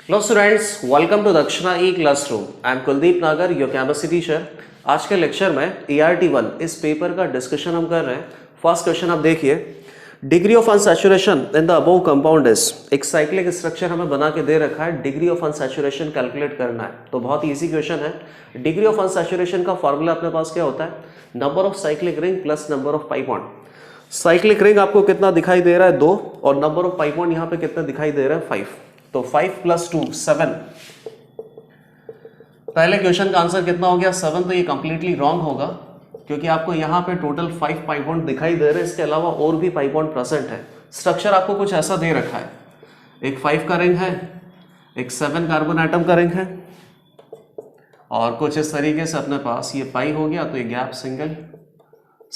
Hello students, welcome to दक्षिणा ई classroom. I am Kuldeep नागर, your chemistry teacher. आज के लेक्चर में ERT1 इस पेपर का डिस्कशन हम कर रहे हैं। फर्स्ट क्वेश्चन आप देखिए, degree of unsaturation in the above compound is. एक साइक्लिक स्ट्रक्चर हमें बना के दे रखा है, डिग्री ऑफ अनसैचुरेशन कैलकुलेट करना है। तो बहुत ईजी क्वेश्चन है। डिग्री ऑफ अनसैचुरेशन का फॉर्मूला अपने पास क्या होता है? Number of cyclic ring plus number of pi bond. Cyclic ring आपको कितना दिखाई दे रहा है? 2, और नंबर ऑफ पाई बॉन्ड यहाँ पे कितना दिखाई दे रहा है? 5। तो 5 + 2 7। पहले क्वेश्चन का आंसर कितना हो गया? 7। तो ये कंप्लीटली रॉन्ग होगा, क्योंकि आपको यहाँ पे टोटल 5 पाई बॉन्ड दिखाई दे रहे हैं। इसके अलावा और भी पाई बॉन्ड प्रेजेंट है। स्ट्रक्चर आपको कुछ ऐसा दे रखा है, एक 5 का रिंग है, एक 7 कार्बन एटम का रिंग है, और कुछ इस तरीके से अपने पास ये पाई हो गया। तो ये गैप सिंगल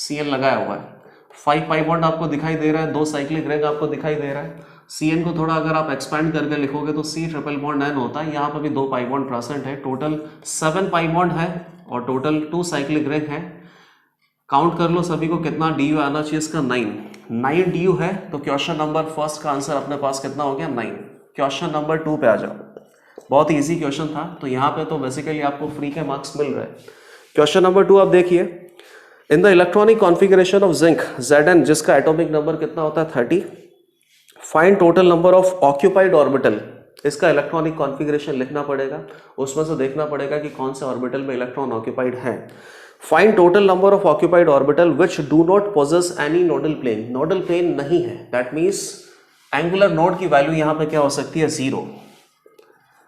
CN लगाया हुआ है। 5 पाई बॉन्ड आपको दिखाई दे रहा है, 2 साइक्लिक रिंग आपको दिखाई दे रहा है। CN को थोड़ा अगर आप एक्सपैंड करके लिखोगे तो C ट्रिपल बॉन्ड N होता है। यहाँ पर भी 2 पाई बॉन्ड प्रेजेंट है। टोटल 7 पाई बॉन्ड है और टोटल 2 साइक्लिक रिंग है। काउंट कर लो सभी को, कितना DU आना चाहिए इसका? 9 DU है। तो क्वेश्चन नंबर फर्स्ट का आंसर अपने पास कितना हो गया? 9। क्वेश्चन नंबर 2 पे आ जाओ। बहुत ईजी क्वेश्चन था, तो यहाँ पे तो बेसिकली आपको फ्री के मार्क्स मिल रहे हैं। क्वेश्चन नंबर 2 आप देखिए, in the electronic configuration of zinc Zn, जिसका एटॉमिक नंबर कितना होता है? 30, find total number of occupied orbital. इसका इलेक्ट्रॉनिक कॉन्फ़िगरेशन लिखना पड़ेगा, उसमें से देखना पड़ेगा कि कौन से ऑर्बिटल में इलेक्ट्रॉन ऑक्यूपाइड है। Find total number of occupied orbital which do not possess any nodal plane. Nodal plane नहीं है, दैट मीन्स एंगुलर नोड की वैल्यू यहाँ पे क्या हो सकती है? 0।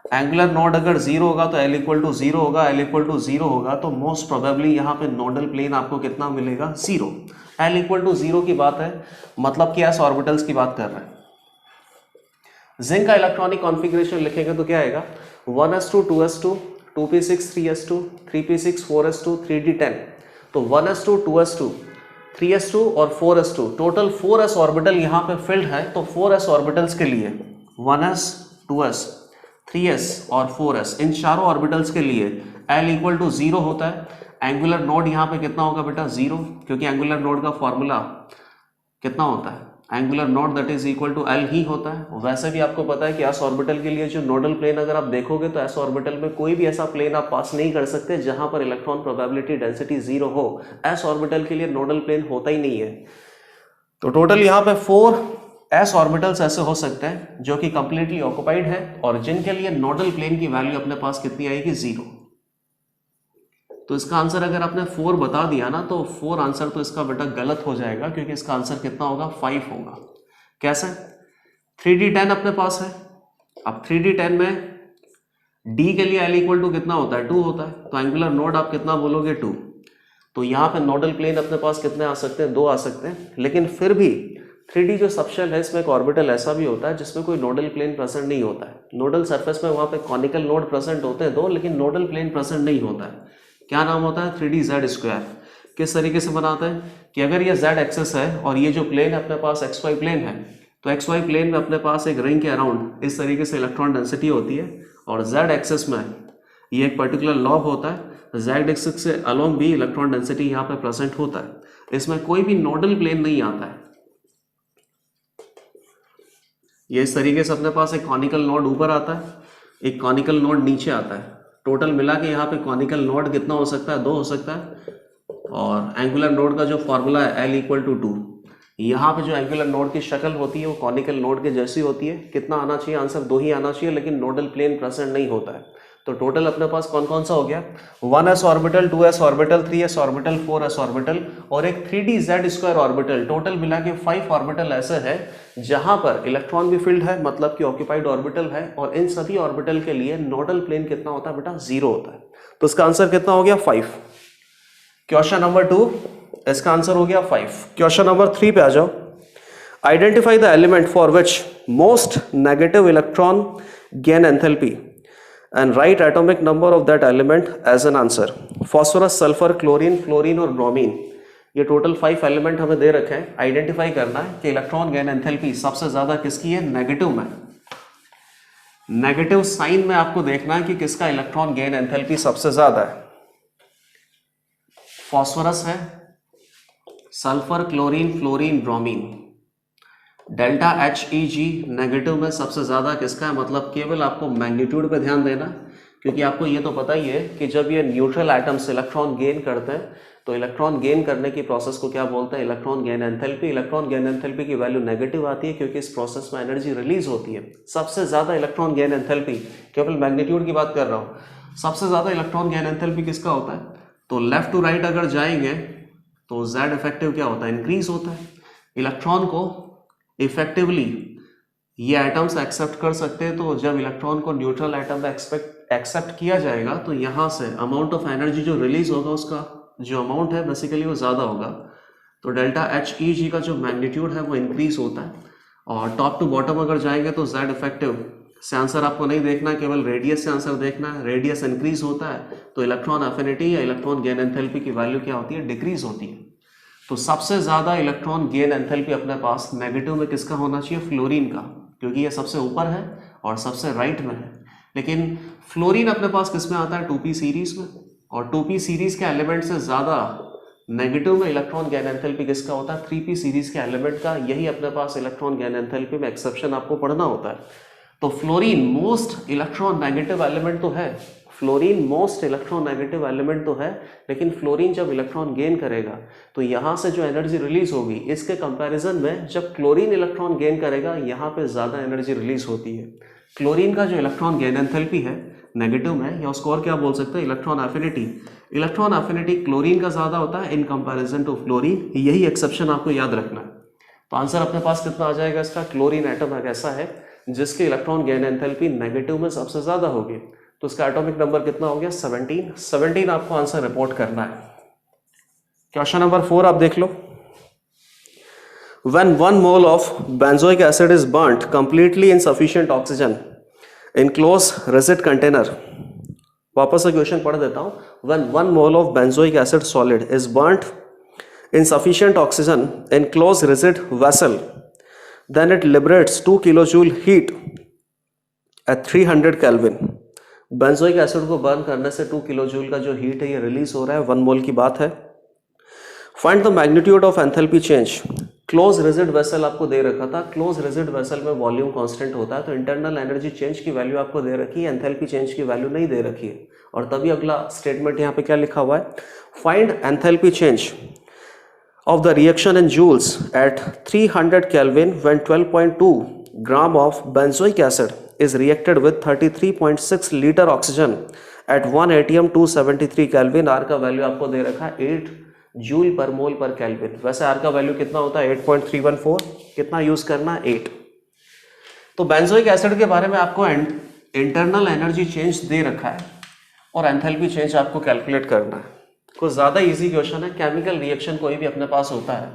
एंगुलर नोड अगर 0 होगा तो L = 0 होगा, L = 0 होगा तो मोस्ट प्रोबेबली यहाँ पे नोडल प्लेन आपको कितना मिलेगा? 0। L = 0 की बात है, मतलब कि s ऑर्बिटल्स की बात कर रहे हैं। जिंक का इलेक्ट्रॉनिक कॉन्फ़िगरेशन लिखेंगे तो क्या आएगा? 1s2 2s2 2p6 3s2 3p6 4s2 3d10। तो 1s2 2s2 3s2 और 4s2, टोटल 4s ऑर्बिटल यहाँ पे फिल्ड है। तो 4s ऑर्बिटल्स के लिए 1s 2s 3s और 4s, इन चारों ऑर्बिटल्स के लिए L = 0 होता है। एंगुलर नोड यहाँ पे कितना होगा बेटा? 0, क्योंकि एंगुलर नोड का फॉर्मूला कितना होता है? Angular node that is equal to L ही होता है। वैसे भी आपको पता है कि s ऑर्बिटल के लिए जो नोडल प्लेन अगर आप देखोगे तो s ऑर्बिटल में कोई भी ऐसा प्लेन आप पास नहीं कर सकते जहां पर इलेक्ट्रॉन प्रोबेबिलिटी डेंसिटी 0 हो। s ऑर्बिटल के लिए नोडल प्लेन होता ही नहीं है। तो टोटल यहाँ पे 4 s ऑर्बिटल्स ऐसे हो सकते हैं जो कि कंप्लीटली ऑक्युपाइड है और जिनके लिए नोडल प्लेन की वैल्यू अपने पास कितनी आएगी? 0। तो इसका आंसर अगर आपने 4 बता दिया ना, तो 4 आंसर तो इसका बेटा गलत हो जाएगा, क्योंकि इसका आंसर कितना होगा? 5 होगा। कैसे? 3d10 अपने पास है। अब 3d10 में d के लिए L = कितना होता है? 2 होता है। तो एंगुलर नोड आप कितना बोलोगे? 2। तो यहाँ पे नोडल प्लेन अपने पास कितने आ सकते हैं? 2 आ सकते हैं। लेकिन फिर भी 3D जो सबशेल है, इसमें एक ऑर्बिटल ऐसा भी होता है जिसमें कोई नोडल प्लेन प्रेजेंट नहीं होता है। नोडल सरफेस में वहाँ पे कॉनिकल नोड प्रेजेंट होते हैं 2, लेकिन नोडल प्लेन प्रेजेंट नहीं होता है। क्या नाम होता है? 3DZ²। किस तरीके से बनाते हैं कि अगर ये Z एक्सेस है और ये जो प्लेन है अपने पास XY प्लेन है, तो XY प्लेन में अपने पास एक रिंग के अराउंड इस तरीके से इलेक्ट्रॉन डेंसिटी होती है, और Z एक्सेस में ये एक पर्टिकुलर लॉब होता है। Z एक्सेस से अलोंग भी इलेक्ट्रॉन डेंसिटी यहाँ पे प्रेजेंट होता है। इसमें कोई भी नोडल प्लेन नहीं आता है। ये इस तरीके से अपने पास एक कॉनिकल नोड ऊपर आता है, एक कॉनिकल नोड नीचे आता है। टोटल मिला के यहाँ पे कॉनिकल नोड कितना हो सकता है? 2 हो सकता है। और एंगुलर नोड का जो फॉर्मूला है L = 2। यहाँ पे जो एंगुलर नोड की शक्ल होती है वो कॉनिकल नोड के जैसी होती है। कितना आना चाहिए आंसर? 2 ही आना चाहिए, लेकिन नोडल प्लेन प्रेजेंट नहीं होता है। तो टोटल अपने पास कौन कौन सा हो गया? 1s orbital, 2s orbital, 3s orbital, 4s orbital और एक 3DZ² ऑर्बिटल। टोटल मिला के 5 ऑर्बिटल ऐसे हैं जहां पर इलेक्ट्रॉन भी फील्ड है, मतलब कि ऑक्यूपाइड ऑर्बिटल है, और इन सभी ऑर्बिटल के लिए नोडल प्लेन कितना होता है बेटा? 0 होता है। तो इसका आंसर कितना हो गया? 5। क्वेश्चन नंबर 2, इसका आंसर हो गया 5। क्वेश्चन नंबर 3 पे आ जाओ। Identify the element for which most negative electron gain enthalpy and write atomic number of that element as an answer। Phosphorus, sulphur, chlorine, fluorine और ब्रोमीन, ये टोटल 5 एलिमेंट हमें दे रखे हैं। आइडेंटिफाई करना है कि इलेक्ट्रॉन गेन एंथैल्पी सबसे ज्यादा किसकी है? नेगेटिव में। नेगेटिव साइन में आपको देखना है कि किसका इलेक्ट्रॉन गेन एंथैल्पी सबसे ज्यादा है। फॉस्फोरस है, sulphur, chlorine, fluorine, bromine. Delta H E G negative में सबसे ज़्यादा किसका है, मतलब केवल आपको मैग्नीट्यूड पे ध्यान देना, क्योंकि आपको ये तो पता ही है कि जब ये न्यूट्रल एटम्स इलेक्ट्रॉन गेन करते हैं तो इलेक्ट्रॉन गेन करने की प्रोसेस को क्या बोलते हैं, electron gain enthalpy. Electron gain enthalpy की वैल्यू नेगेटिव आती है क्योंकि इस प्रोसेस में एनर्जी रिलीज होती है। सबसे ज़्यादा इलेक्ट्रॉन गेन एंथैल्पी, केवल मैग्नीट्यूड की बात कर रहा हूँ, सबसे ज़्यादा इलेक्ट्रॉन गेन एंथैल्पी किसका होता है, तो लेफ्ट टू राइट अगर जाएंगे तो जेड इफेक्टिव क्या होता है, इंक्रीज होता है। इलेक्ट्रॉन को इफेक्टिवली ये एटम्स एक्सेप्ट कर सकते हैं, तो जब इलेक्ट्रॉन को न्यूट्रल एटम में एक्सेप्ट किया जाएगा तो यहाँ से अमाउंट ऑफ एनर्जी जो रिलीज होगा उसका जो अमाउंट है बेसिकली वो ज़्यादा होगा। तो डेल्टा एच ई जी का जो मैग्नीट्यूड है वो इंक्रीज होता है। और टॉप टू बॉटम अगर जाएंगे तो जेड इफेक्टिव से आंसर आपको नहीं देखना, केवल रेडियस से आंसर देखना है। रेडियस इंक्रीज होता है तो इलेक्ट्रॉन एफिनिटी या इलेक्ट्रॉन गेन एंथैल्पी की वैल्यू क्या होती है, डिक्रीज होती है। तो सबसे ज़्यादा इलेक्ट्रॉन गेन एंथैल्पी अपने पास नेगेटिव में किसका होना चाहिए, फ्लोरीन का, क्योंकि ये सबसे ऊपर है और सबसे राइट में है। लेकिन फ्लोरीन अपने पास किस में आता है, 2p सीरीज में, और 2p सीरीज के एलिमेंट से ज़्यादा नेगेटिव में इलेक्ट्रॉन गेन एंथैल्पी किसका होता है, 3p सीरीज के एलिमेंट का। यही अपने पास इलेक्ट्रॉन गेन एंथैल्पी में एक्सेप्शन आपको पढ़ना होता है। तो fluorine most electron negative element तो है, fluorine most electron negative element तो है, लेकिन फ्लोरीन जब इलेक्ट्रॉन गेन करेगा तो यहाँ से जो एनर्जी रिलीज होगी इसके कंपैरिजन में जब क्लोरीन इलेक्ट्रॉन गेन करेगा यहाँ पे ज़्यादा एनर्जी रिलीज होती है। क्लोरीन का जो इलेक्ट्रॉन गेन एंथैल्पी है नेगेटिव में, या उसको और क्या बोल सकते हैं, electron affinity. Electron affinity chlorine का ज़्यादा होता है इन कंपैरिजन टू फ्लोरीन। यही एक्सेप्शन आपको याद रखना है। तो आंसर अपने पास कितना आ जाएगा इसका, क्लोरीन एटम एक ऐसा है जिसके इलेक्ट्रॉन गेन एंथैल्पी नेगेटिव में सबसे ज़्यादा होगी। तो इसका एटॉमिक नंबर कितना हो गया, 17 आपको आंसर रिपोर्ट करना है। क्वेश्चन नंबर 4 आप देख लो। When 1 mole of benzoic acid is burnt completely in sufficient oxygen in close rigid container, वापस से क्वेश्चन पढ़ देता हूँ। When 1 mole of benzoic acid solid is burnt in sufficient oxygen in close rigid vessel, then it liberates 2 kilojoule heat at 300 Kelvin. Benzoic acid को burn करने से 2 kilojoule का जो हीट है ये रिलीज हो रहा है, 1 मोल की बात है। Find the magnitude of enthalpy change. Close rigid vessel आपको दे रखा था, क्लोज रिजिड वेसल में वॉल्यूम कांस्टेंट होता है, तो इंटरनल एनर्जी चेंज की वैल्यू आपको दे रखी है, एंथैल्पी चेंज की वैल्यू नहीं दे रखी है। और तभी अगला स्टेटमेंट यहाँ पे क्या लिखा हुआ है, find enthalpy change of the reaction in joules at 300 Kelvin when 12.2 gram of benzoic acid is reacted with 33.6 liter oxygen at 1 atm 273 Kelvin। R का वैल्यू आपको दे रखा है 8 जूल पर मोल पर केल्विन। वैसे R का वैल्यू कितना होता है 8.314, कितना यूज करना है 8। तो बेंजोइक एसिड के बारे में आपको इंटरनल एनर्जी चेंज दे रखा है और एंथैल्पी चेंज आपको कैलकुलेट करना है। कुछ ज़्यादा इजी क्वेश्चन है। केमिकल रिएक्शन कोई भी अपने पास होता है,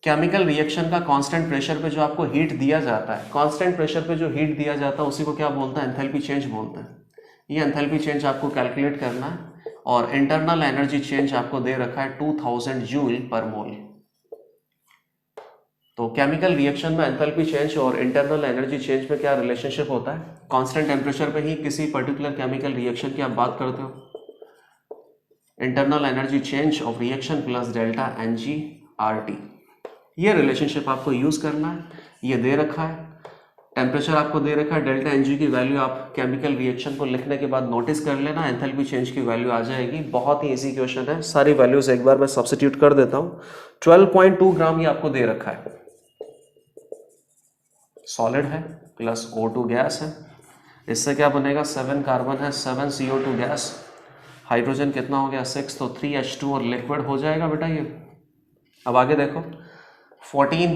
केमिकल रिएक्शन का कांस्टेंट प्रेशर पे जो आपको हीट दिया जाता है, कांस्टेंट प्रेशर पे जो हीट दिया जाता है उसी को क्या बोलते हैं, एंथैल्पी चेंज बोलते हैं। ये एंथैल्पी चेंज आपको कैलकुलेट करना है और इंटरनल एनर्जी चेंज आपको दे रखा है 2000 जूल पर मोल। तो केमिकल रिएक्शन में एंथैल्पी चेंज और इंटरनल एनर्जी चेंज में क्या रिलेशनशिप होता है, कांस्टेंट टेम्परेचर पे ही किसी पर्टिकुलर केमिकल रिएक्शन की आप बात करते हो, internal energy change of reaction plus delta NG/RT। ये रिलेशनशिप आपको यूज करना है। ये दे रखा है, टेम्परेचर आपको दे रखा है, डेल्टा NG की वैल्यू आप केमिकल रिएक्शन को लिखने के बाद नोटिस कर लेना, एंथैल्पी चेंज की वैल्यू आ जाएगी। बहुत ही इजी क्वेश्चन है, सारी वैल्यूज एक बार मैं सब्स्टिट्यूट कर देता हूँ। 12.2 ग्राम ये आपको दे रखा है, सॉलिड है प्लस O2 गैस है। इससे क्या बनेगा, 7 कार्बन है, 7 CO2 गैस, हाइड्रोजन कितना हो गया 6, तो 3H2 और लिक्विड हो जाएगा बेटा ये। अब आगे देखो 14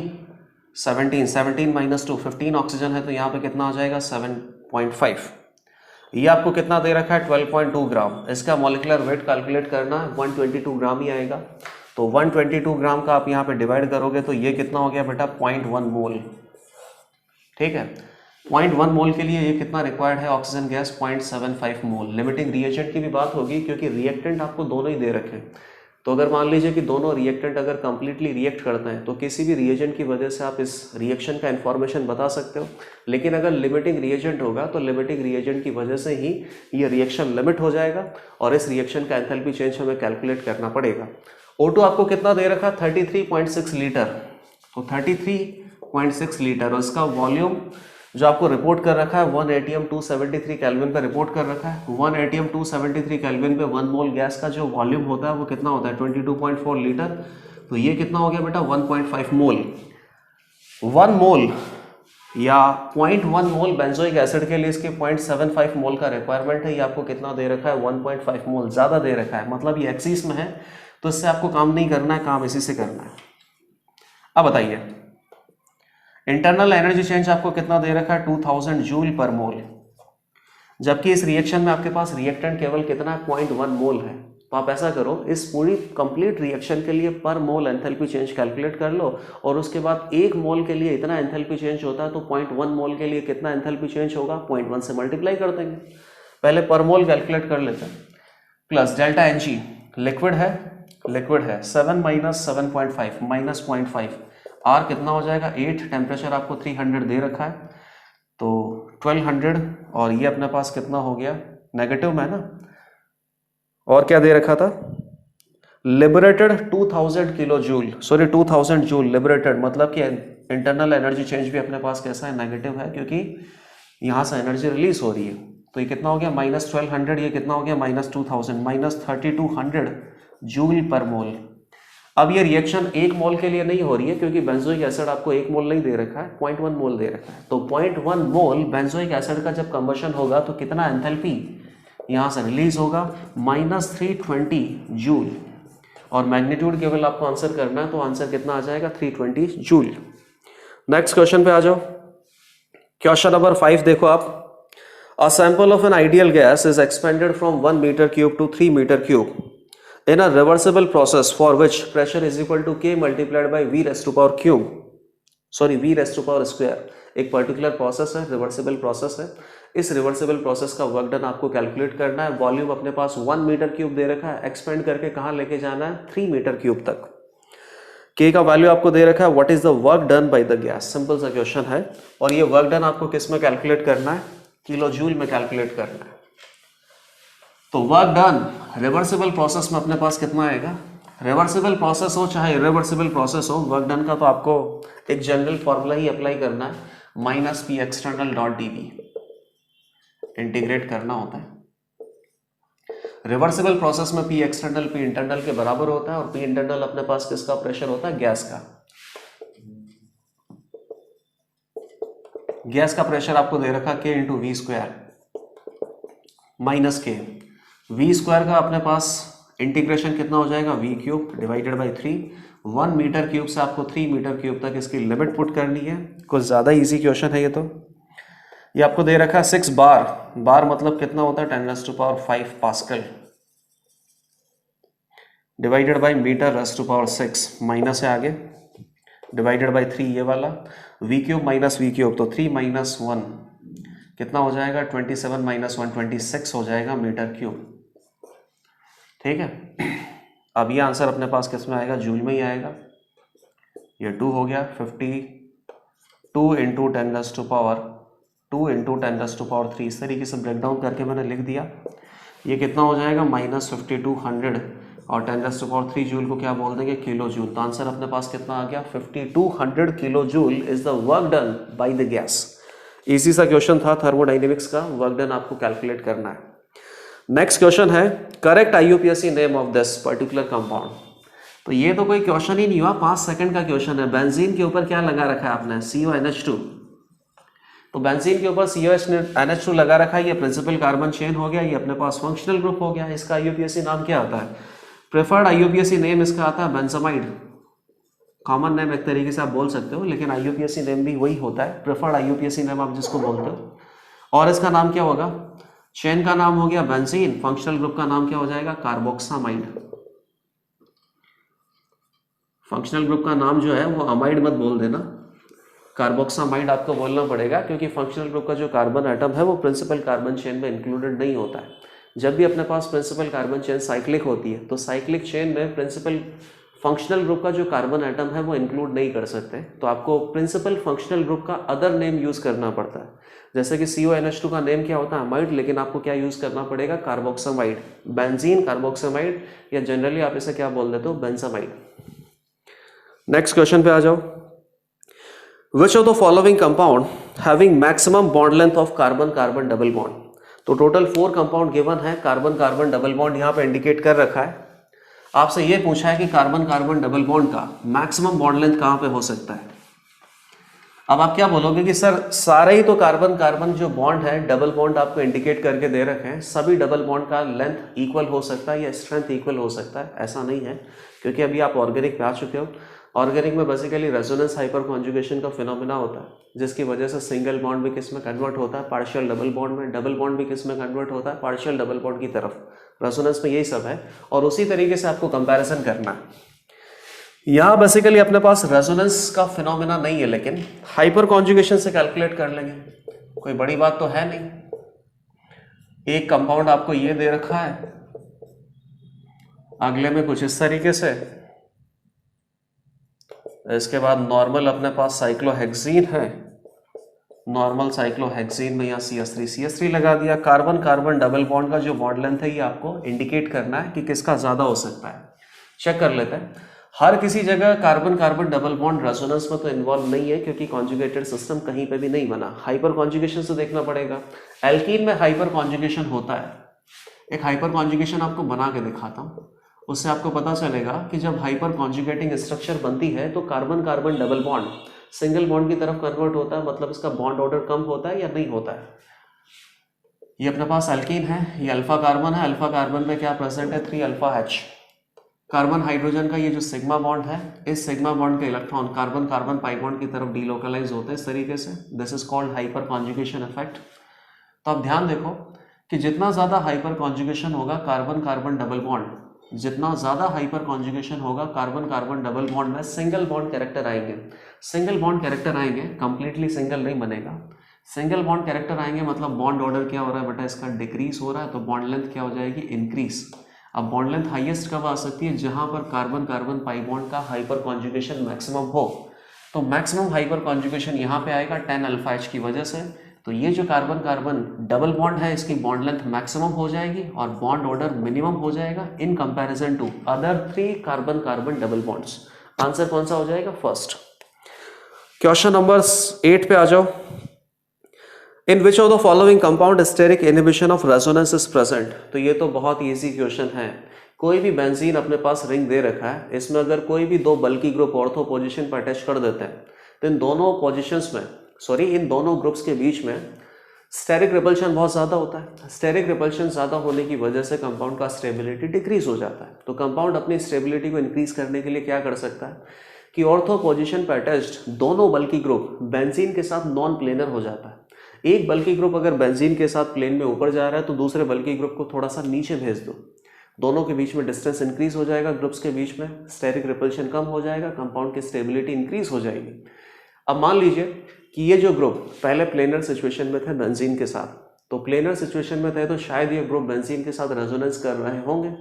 17 माइनस 2 15 ऑक्सीजन है, तो यहाँ पे कितना हो जाएगा 7.5। ये आपको कितना दे रखा है 12.2 ग्राम। इसका मॉलिक्यूलर वेट कैलकुलेट करना है, 122 ग्राम ही आएगा। तो 122 ग्राम का आप यहाँ पे डिवाइड करोगे तो ये कितना हो गया बेटा 0.1 मोल। ठीक है, 0.1 मोल के लिए ये कितना रिक्वायर्ड है ऑक्सीजन गैस, 0.75 मोल। लिमिटिंग रिएजेंट की भी बात होगी क्योंकि रिएक्टेंट आपको दोनों ही दे रखे हैं। तो अगर मान लीजिए कि दोनों रिएक्टेंट अगर कंप्लीटली रिएक्ट करते हैं तो किसी भी रिएजेंट की वजह से आप इस रिएक्शन का इन्फॉर्मेशन बता सकते हो। लेकिन अगर लिमिटिंग रिएजेंट होगा तो लिमिटिंग रिएजेंट की वजह से ही ये रिएक्शन लिमिट हो जाएगा और इस रिएक्शन का एंथैल्पी चेंज हमें कैलकुलेट करना पड़ेगा। O2 आपको कितना दे रखा, 33.6 लीटर। तो 33.6 लीटर, और इसका वॉल्यूम जो आपको रिपोर्ट कर रखा है 1 एटीएम 273 केल्विन पे रिपोर्ट कर रखा है। 1 एटीएम 273 केल्विन पे 1 मोल गैस का जो वॉल्यूम होता है वो कितना होता है 22.4 लीटर। तो ये कितना हो गया बेटा 1.5 मोल। 1 मोल या 0.1 मोल बेंजोइक एसिड के लिए इसके 0.75 मोल का रिक्वायरमेंट है। ये आपको कितना दे रखा है 1.5 मोल, ज़्यादा दे रखा है, मतलब ये एक्सीस में है, तो इससे आपको काम नहीं करना है, काम इसी से करना है। अब बताइए इंटरनल एनर्जी चेंज आपको कितना दे रखा है 2000 जूल पर मोल, जबकि इस रिएक्शन में आपके पास रिएक्टेंट केवल कितना है 0.1 मोल है। तो आप ऐसा करो, इस पूरी कंप्लीट रिएक्शन के लिए पर मोल एंथैल्पी चेंज कैलकुलेट कर लो, और उसके बाद 1 मोल के लिए इतना एंथैल्पी चेंज होता है, तो 0.1 मोल के लिए कितना एंथैल्पी चेंज होगा 0.1 से मल्टीप्लाई कर देंगे। पहले पर मोल कैलकुलेट कर लेते हैं। Plus delta n g liquid है 7 माइनस 7.5 माइनस 0.5, आर कितना हो जाएगा 8, टेम्परेचर आपको 300 दे रखा है, तो 1200, और ये अपने पास कितना हो गया नेगेटिव में है ना, और क्या दे रखा था liberated 2000 kilo joule, sorry 2000 joule liberated, मतलब कि इंटरनल एनर्जी चेंज भी अपने पास कैसा है नेगेटिव है, क्योंकि यहाँ से एनर्जी रिलीज हो रही है। तो ये कितना हो गया माइनस 1200, ये कितना हो गया माइनस 2000, माइनस 3200 जूल पर मोल। अब ये रिएक्शन 1 मोल के लिए नहीं हो रही है, क्योंकि बेंजोइक एसिड आपको 1 मोल नहीं दे रखा है, 0.1 मोल दे रखा है। तो 0.1 मोल बेंजोइक एसिड का जब कंबशन होगा तो कितना एंथैल्पी यहाँ से रिलीज होगा माइनस 320 जूल, और मैग्नीट्यूड केवल आपको आंसर करना है, तो आंसर कितना आ जाएगा 320 जूल। नेक्स्ट क्वेश्चन पे आ जाओ। क्वेश्चन नंबर 5 देखो आप। A sample of an ideal gas is expanded from 1 meter cube to 3 meter cube in a reversible process for which pressure is equal to K multiplied by V raised to power cube, sorry V raised to power square। एक particular process है, reversible process है। इस reversible process का work done आपको calculate करना है। Volume अपने पास 1 meter cube दे रखा है, एक्सपेंड करके कहाँ लेके जाना है 3 मीटर क्यूब तक। K का वैल्यू आपको दे रखा है, what is the work done by the gas, simple सा क्वेश्चन है। और ये वर्क डन आपको किस में कैलकुलेट करना है किलो जूल में कैलकुलेट करना है। तो वर्क डन रिवर्सिबल प्रोसेस में अपने पास कितना आएगा, रिवर्सिबल प्रोसेस हो चाहे इरिवर्सिबल प्रोसेस हो, वर्क डन का तो आपको एक जनरल फॉर्मूला ही अप्लाई करना है, minus p external dot d v, integrate करना होता है। रिवर्सिबल प्रोसेस में पी एक्सटर्नल पी इंटरनल के बराबर होता है, और पी इंटरनल अपने पास किसका प्रेशर होता है गैस का। गैस का प्रेशर आपको दे रखा K into v square minus k v square का अपने पास इंटीग्रेशन कितना हो जाएगा v cube divided by 3। 1 meter cube से आपको 3 मीटर क्यूब तक इसकी लिमिट पुट करनी है। कुछ ज़्यादा इजी क्वेश्चन है ये। तो ये आपको दे रखा है 6 बार, बार मतलब कितना होता है 10 raise to power 5 pascal, divided by meter raise to power 6, minus है आगे, डिवाइडेड बाई 3 ये वाला, v cube minus v cube, तो 3 माइनस 1 कितना हो जाएगा 27 माइनस 1 26 हो जाएगा मीटर क्यूब। ठीक है, अब ये आंसर अपने पास किस में आएगा जूल में ही आएगा। ये 2 हो गया 52 into 10 raise to power 2 into 10 raise to power 3, इस तरीके से ब्रेक डाउन करके मैंने लिख दिया। ये कितना हो जाएगा माइनस 5200, और 10 रेज़ टू पावर 3 जूल को क्या बोल देंगे किलो जूल। तो आंसर अपने पास कितना आ गया 5200 kilo joule is the work done by the gas. Easy सा क्वेश्चन था थर्मोडाइनेमिक्स का, वर्क डन आपको कैलकुलेट करना है। नेक्स्ट क्वेश्चन है correct IUPAC name of this particular compound. तो ये तो कोई क्वेश्चन ही नहीं हुआ, 5 सेकंड का क्वेश्चन है। बेंजीन के ऊपर क्या लगा रखा है आपने CONH2, तो बेंजीन के ऊपर CONH2 लगा रखा है, ये प्रिंसिपल कार्बन चेन हो गया, ये अपने पास फंक्शनल ग्रुप हो गया। इसका आईयूपीएसी नाम क्या आता है, प्रेफर्ड आईयूपीएसी नेम इसका आता है बेंजामाइड। कॉमन नेम एक तरीके से आप बोल सकते हो, लेकिन आईयूपीएसी नेम भी वही होता है, प्रेफर्ड आईयूपीएसी नेम आप जिसको बोलते हो। और इसका नाम क्या होगा, चेन का नाम हो गया बेंजीन, फंक्शनल ग्रुप का नाम क्या हो जाएगा कार्बोक्सामाइड। फंक्शनल ग्रुप का नाम जो है वो अमाइड मत बोल देना, कार्बोक्सामाइड आपको बोलना पड़ेगा, क्योंकि फंक्शनल ग्रुप का जो कार्बन एटम है वो प्रिंसिपल कार्बन चेन में इंक्लूडेड नहीं होता है। जब भी अपने पास प्रिंसिपल कार्बन चेन साइक्लिक होती है, तो साइक्लिक चेन में प्रिंसिपल फंक्शनल ग्रुप का जो कार्बन एटम है वो इंक्लूड नहीं कर सकते, तो आपको प्रिंसिपल फंक्शनल ग्रुप का अदर नेम यूज करना पड़ता है। जैसे कि CONH2 का नेम क्या होता है अमाइड, लेकिन आपको क्या यूज करना पड़ेगा कार्बोक्सामाइड, बेंजीन कार्बोक्सामाइड, या जनरली आप इसे क्या बोल देते हो बेंजामाइड। नेक्स्ट क्वेश्चन पे आ जाओ। विच of the following compound having maximum bond length of carbon carbon double bond. तो टोटल 4 कंपाउंड गिवन है, कार्बन कार्बन डबल बॉन्ड यहाँ पे इंडिकेट कर रखा है। आपसे ये पूछा है कि कार्बन कार्बन डबल बॉन्ड का मैक्सिमम बॉन्ड लेंथ कहाँ पे हो सकता है। अब आप क्या बोलोगे कि सर सारे ही तो कार्बन कार्बन जो बॉन्ड है डबल बॉन्ड आपको इंडिकेट करके दे रखे हैं, सभी डबल बॉन्ड का लेंथ इक्वल हो सकता है या स्ट्रेंथ इक्वल हो सकता है। ऐसा नहीं है, क्योंकि अभी आप ऑर्गेनिक पे आ चुके हो। ऑर्गेनिक में बेसिकली रेजोनेंस हाइपर कॉन्जुगेशन का फिनोमेना होता है, जिसकी वजह से सिंगल बॉन्ड भी किस में कन्वर्ट होता है, पार्शियल डबल बॉन्ड में। डबल बॉन्ड भी किस में कन्वर्ट होता है, पार्शियल डबल बॉन्ड की तरफ। रेजोनेंस में यही सब है और उसी तरीके से आपको कंपैरिजन करना है। यहाँ बेसिकली अपने पास रेजोनेंस का फिनोमेना नहीं है, लेकिन हाइपर कॉन्जुगेशन से कैलकुलेट कर लेंगे, कोई बड़ी बात तो है नहीं। एक कंपाउंड आपको ये दे रखा है, अगले में कुछ इस तरीके से, इसके बाद नॉर्मल अपने पास साइक्लोहेक्सीन है, नॉर्मल साइक्लोहेक्सीन में यहाँ CH3 लगा दिया। कार्बन कार्बन डबल बॉन्ड का जो बॉन्ड लेंथ है ये आपको इंडिकेट करना है कि किसका ज्यादा हो सकता है। चेक कर लेते हैं। हर किसी जगह carbon carbon double bond resonance में तो इन्वॉल्व नहीं है, क्योंकि कॉन्जुगेटेड सिस्टम कहीं पे भी नहीं बना। हाइपर कॉन्जुगेशन से देखना पड़ेगा। एल्कीन में हाइपर कॉन्जुगेशन होता है। एक हाइपर कॉन्जुगेशन आपको बना के दिखाता हूँ, उससे आपको पता चलेगा कि जब हाइपर कॉन्जुगेटिंग स्ट्रक्चर बनती है तो carbon carbon double bond single bond की तरफ कन्वर्ट होता है, मतलब इसका बॉन्ड ऑर्डर कम होता है या नहीं होता है। ये अपने पास एल्कीन है, ये अल्फा कार्बन है, अल्फा कार्बन में क्या प्रेजेंट है, 3 अल्फा H। कार्बन हाइड्रोजन का ये जो सिग्मा बॉन्ड है, इस सिग्मा बॉन्ड के electron carbon carbon pi bond की तरफ डीलोकलाइज होते हैं इस तरीके से। This is called hyper conjugation effect. तो आप ध्यान देखो कि जितना ज्यादा हाइपर कॉन्जुगेशन होगा कार्बन कार्बन डबल बॉन्ड, जितना ज्यादा हाइपर कॉन्जुगेशन होगा कार्बन कार्बन डबल बॉन्ड में सिंगल बॉन्ड कैरेक्टर आएंगे। सिंगल बॉन्ड कैरेक्टर आएंगे, कंप्लीटली सिंगल नहीं बनेगा। सिंगल बॉन्ड कैरेक्टर आएंगे मतलब बॉन्ड ऑर्डर क्या हो रहा है बेटा, इसका डिक्रीज हो रहा है, तो बॉन्ड लेंथ क्या हो जाएगी, इंक्रीज। अब बॉन्ड लेंथ हाईएस्ट कब आ सकती है, जहां पर कार्बन कार्बन पाई बॉन्ड का हाइपर कॉन्जुगेशन मैक्सिमम हो। तो मैक्सिमम हाइपर कॉन्जुगेशन यहाँ पे आएगा 10 अल्फा H की वजह से। तो ये जो कार्बन कार्बन डबल बॉन्ड है इसकी बॉन्ड लेंथ मैक्सिमम हो जाएगी और बॉन्ड ऑर्डर मिनिमम हो जाएगा in comparison to other 3 carbon carbon double bonds. Answer कौन सा हो जाएगा, फर्स्ट। क्वेश्चन नंबर 8 पे आ जाओ। In which of the following compound steric inhibition of resonance is present. तो ये तो बहुत इजी क्वेश्चन है। कोई भी बेंजीन अपने पास रिंग दे रखा है, इसमें अगर कोई भी 2 बल्की ग्रुप ऑर्थो पोजीशन पर अटैच कर देते हैं तो इन दोनों पोजीशंस में, इन दोनों ग्रुप्स के बीच में स्टेरिक रिपल्शन बहुत ज़्यादा होता है। स्टेरिक रिपल्शन ज़्यादा होने की वजह से कंपाउंड का स्टेबिलिटी डिक्रीज हो जाता है। तो कंपाउंड अपनी स्टेबिलिटी को इंक्रीज करने के लिए क्या कर सकता है कि ऑर्थो पोजीशन पर अटैच्ड दोनों बल्की ग्रुप बेंजीन के साथ नॉन प्लेनर हो जाता है। एक बल्की ग्रुप अगर बेंजीन के साथ प्लेन में ऊपर जा रहा है तो दूसरे बल्की ग्रुप को थोड़ा सा नीचे भेज दो, दोनों के बीच में डिस्टेंस इंक्रीज हो जाएगा, ग्रुप्स के बीच में स्टेरिक रिपल्शन कम हो जाएगा, कंपाउंड की स्टेबिलिटी इंक्रीज हो जाएगी। अब मान लीजिए कि ये जो ग्रुप पहले प्लेनर सिचुएशन में थे बेंजीन के साथ, तो प्लेनर सिचुएशन में थे तो शायद ये ग्रुप बेंजीन के साथ रेजोनेंस कर रहे होंगे,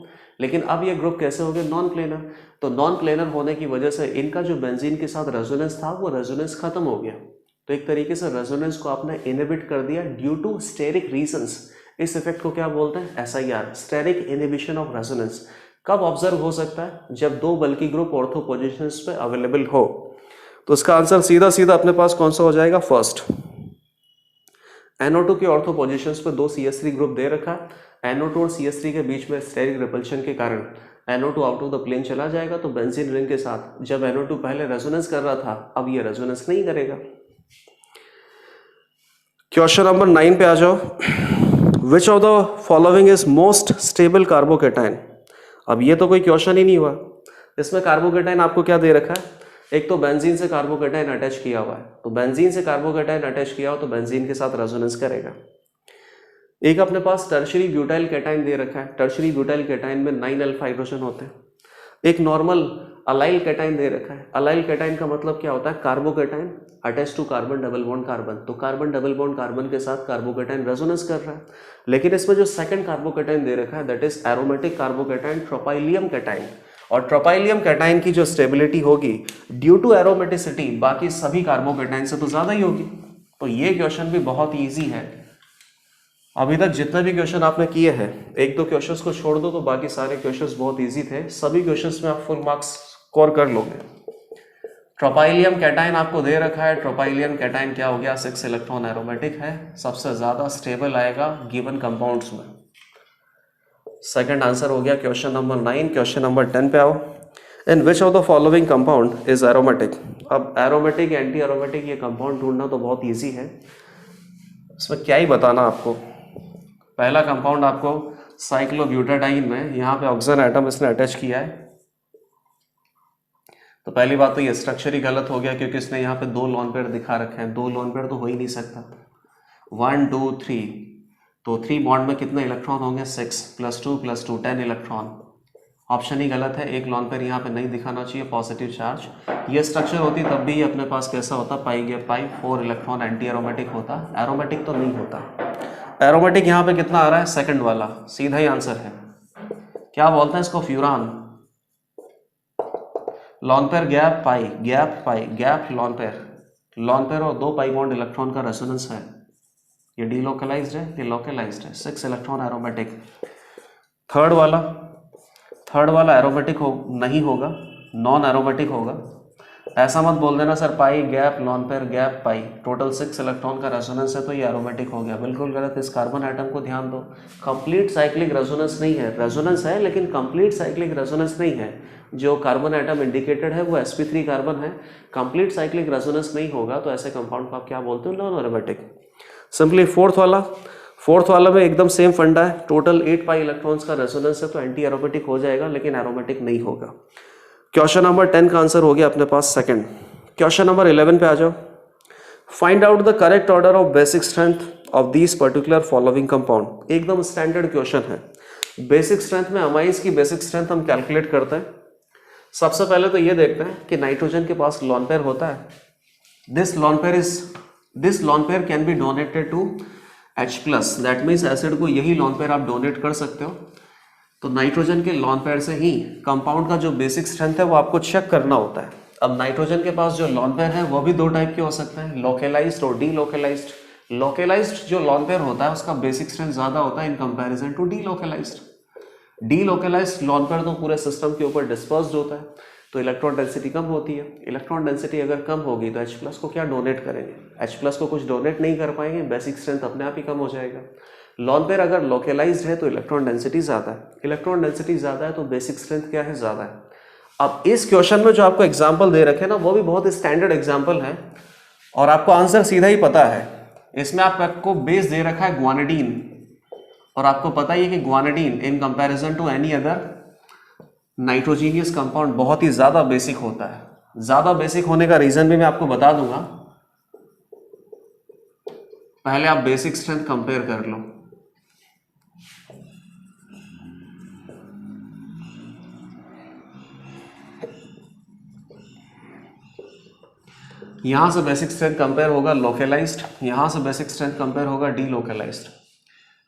लेकिन अब ये ग्रुप कैसे हो गए, नॉन प्लेनर। तो नॉन प्लेनर होने की वजह से इनका जो बेंजीन के साथ रेजोनेंस था वो रेजोनेंस खत्म हो गया। तो एक तरीके से रेजोनेंस को आपने इनहिबिट कर दिया ड्यू टू स्टेरिक रीजंस। इस इफेक्ट को क्या बोलते हैं, SIR, steric inhibition of resonance. कब ऑब्जर्व हो सकता है, जब 2 बल्की ग्रुप ऑर्थो पोजीशंस पे अवेलेबल हो। तो इसका आंसर सीधा सीधा अपने पास कौन सा हो जाएगा, फर्स्ट। NO2 के ऑर्थो पोजीशंस पे 2 CH3 ग्रुप दे रखा है। NO2 और CH3 के बीच में स्टेरिक रिपल्शन के कारण NO2 out of the plane चला जाएगा। तो बेंजीन रिंग के साथ जब NO2 पहले रेजोनेंस कर रहा था, अब ये रेजोनेंस नहीं करेगा। क्वेश्चन नंबर 9 पे आ जाओ। विच of the following is most stable carbocation. अब ये तो कोई क्वेश्चन ही नहीं हुआ। इसमें कार्बोकेटाइन आपको क्या दे रखा है, एक तो बेंजीन से कार्बोकेटाइन अटैच किया हुआ है, तो बेंजीन से कार्बोकेटाइन अटैच किया हो तो बेंजीन के साथ रेजोनेंस करेगा। एक अपने पास टर्शरी ब्यूटाइल कैटाइन दे रखा है। टर्शरी ब्यूटाइल कैटाइन में 9 अल्फा हाइड्रोजन होते हैं। एक नॉर्मल अलाइल कैटाइन दे रखा है। अलाइल कैटाइन का मतलब क्या होता है, carbocation attach to carbon double bond carbon. तो कार्बन डबल बॉन्ड कार्बन के साथ कार्बोकेटाइन रेजोनेंस कर रहा है। लेकिन इसमें जो सेकंड कार्बोकेटाइन दे रखा है that is aromatic carbocation tropylium cation. और ट्रोपाइलियम कैटाइन की जो स्टेबिलिटी होगी ड्यू टू एरोमेटिसिटी बाकी सभी कार्बोकेटाइन से तो ज्यादा ही होगी। तो ये क्वेश्चन भी बहुत ईजी है। अभी तक जितने भी क्वेश्चन आपने किए हैं, 1-2 क्वेश्चंस को छोड़ दो तो बाकी सारे क्वेश्चंस बहुत इजी थे। सभी क्वेश्चंस में आप फुल मार्क्स स्कोर कर लोगे। ट्रोपाइलियम कैटाइन आपको दे रखा है, ट्रोपाइलियम कैटाइन क्या हो गया, 6 इलेक्ट्रॉन एरोमेटिक है, सबसे ज़्यादा स्टेबल आएगा गिवन कंपाउंड्स में। सेकंड आंसर हो गया क्वेश्चन नंबर 9। क्वेश्चन नंबर 10 पे आओ। In which of the following compound is aromatic. अब एरोमेटिक एंटी एरोमेटिक ये कंपाउंड ढूंढना तो बहुत ईजी है, इसमें क्या ही बताना आपको। पहला कंपाउंड आपको साइक्लोब्यूटाडाइन में यहाँ पे ऑक्सीजन एटम इसने अटैच किया है, तो पहली बात तो ये स्ट्रक्चर ही गलत हो गया क्योंकि इसने यहाँ पे 2 लोन पेयर दिखा रखे हैं, 2 लोन पेयर तो हो ही नहीं सकता। 1 2 3, तो 3 बॉन्ड में कितने इलेक्ट्रॉन होंगे, 6 + 2 + 2 10 इलेक्ट्रॉन। ऑप्शन ही गलत है, एक लोन पेयर यहाँ पे नहीं दिखाना चाहिए पॉजिटिव चार्ज। ये स्ट्रक्चर होती तब भी अपने पास कैसा होता, पाई गैप पाई, 4 इलेक्ट्रॉन एंटी एरोमेटिक होता, एरोमेटिक तो नहीं होता। एरोमेटिक यहाँ पे कितना आ रहा है, सेकंड वाला, सीधा ही आंसर है। क्या बोलते हैं इसको, furan. Lone pair gap pi, gap pi, gap lone pair और 2 पाई बॉन्ड इलेक्ट्रॉन का रेजोनेंस है। ये डीलोकलाइज्ड है, ये लोकलाइज्ड है, 6 इलेक्ट्रॉन एरोमेटिक। थर्ड वाला एरोमेटिक नहीं होगा, नॉन एरोमेटिक होगा। ऐसा मत बोल देना sir pi gap lone pair gap pi, total 6 electron का रेजोनेंस है तो ये एरोमेटिक हो गया, बिल्कुल गलत। इस कार्बन एटम को ध्यान दो, कंप्लीट साइक्लिक रेजोनेंस नहीं है, रेजोनेंस है लेकिन कंप्लीट साइक्लिक रेजोनेंस नहीं है। जो कार्बन एटम इंडिकेटेड है वो sp3 कार्बन है, कंप्लीट साइक्लिक रेजोनेंस नहीं होगा तो ऐसे कंपाउंड को आप क्या बोलते हो, नॉन एरोमेटिक। सिंपली फोर्थ वाला में एकदम सेम फंडा है, टोटल 8 पाई इलेक्ट्रॉन्स का रेजोनेंस है तो एंटी एरोमेटिक हो जाएगा लेकिन एरोमेटिक नहीं होगा। क्वेश्चन नंबर 10 का आंसर हो गया अपने पास सेकंड। क्वेश्चन नंबर 11 पे आ जाओ। Find out the correct order of basic strength of this particular following compound. एकदम स्टैंडर्ड क्वेश्चन है। बेसिक स्ट्रेंथ में अमाइंस की बेसिक स्ट्रेंथ हम कैलकुलेट करते हैं। सबसे पहले तो ये देखते हैं कि नाइट्रोजन के पास लॉन पेयर होता है। This lone pair can be donated to H+, that means acid को यही लॉन पेयर आप डोनेट कर सकते हो। तो नाइट्रोजन के लॉन पेयर से ही कंपाउंड का जो बेसिक स्ट्रेंथ है वो आपको चेक करना होता है। अब नाइट्रोजन के पास जो लॉन पेयर है वो भी 2 टाइप के हो सकते हैं, लोकलाइज्ड और डीलोकलाइज्ड। लोकलाइज्ड जो लॉन पेयर होता है उसका बेसिक स्ट्रेंथ ज्यादा होता है in comparison to delocalized. Delocalized lone pair तो पूरे सिस्टम के ऊपर डिस्पर्स्ड होता है तो इलेक्ट्रॉन डेंसिटी कम होती है। इलेक्ट्रॉन डेंसिटी अगर कम होगी तो H+ को क्या डोनेट करेंगे, H+ को कुछ डोनेट नहीं कर पाएंगे, बेसिक स्ट्रेंथ अपने आप ही कम हो जाएगा। लॉन पेयर अगर लोकलाइज्ड है तो इलेक्ट्रॉन डेंसिटी ज्यादा है, इलेक्ट्रॉन डेंसिटी ज्यादा है तो बेसिक स्ट्रेंथ क्या है, ज्यादा है। अब इस क्वेश्चन में जो आपको एग्जाम्पल दे रखे ना वो भी बहुत स्टैंडर्ड एग्जाम्पल है और आपको आंसर सीधा ही पता है। इसमें आपको बेस दे रखा है ग्वानिडीन और आपको पता ही है कि guanidine in comparison to any other nitrogenous compound बहुत ही ज्यादा बेसिक होता है। ज्यादा बेसिक होने का रीजन भी मैं आपको बता दूंगा, पहले आप बेसिक स्ट्रेंथ कंपेयर कर लो। यहां से बेसिक स्ट्रेंथ कंपेयर होगा लोकलाइज्ड, यहां से बेसिक स्ट्रेंथ कंपेयर होगा डीलोकलाइज्ड।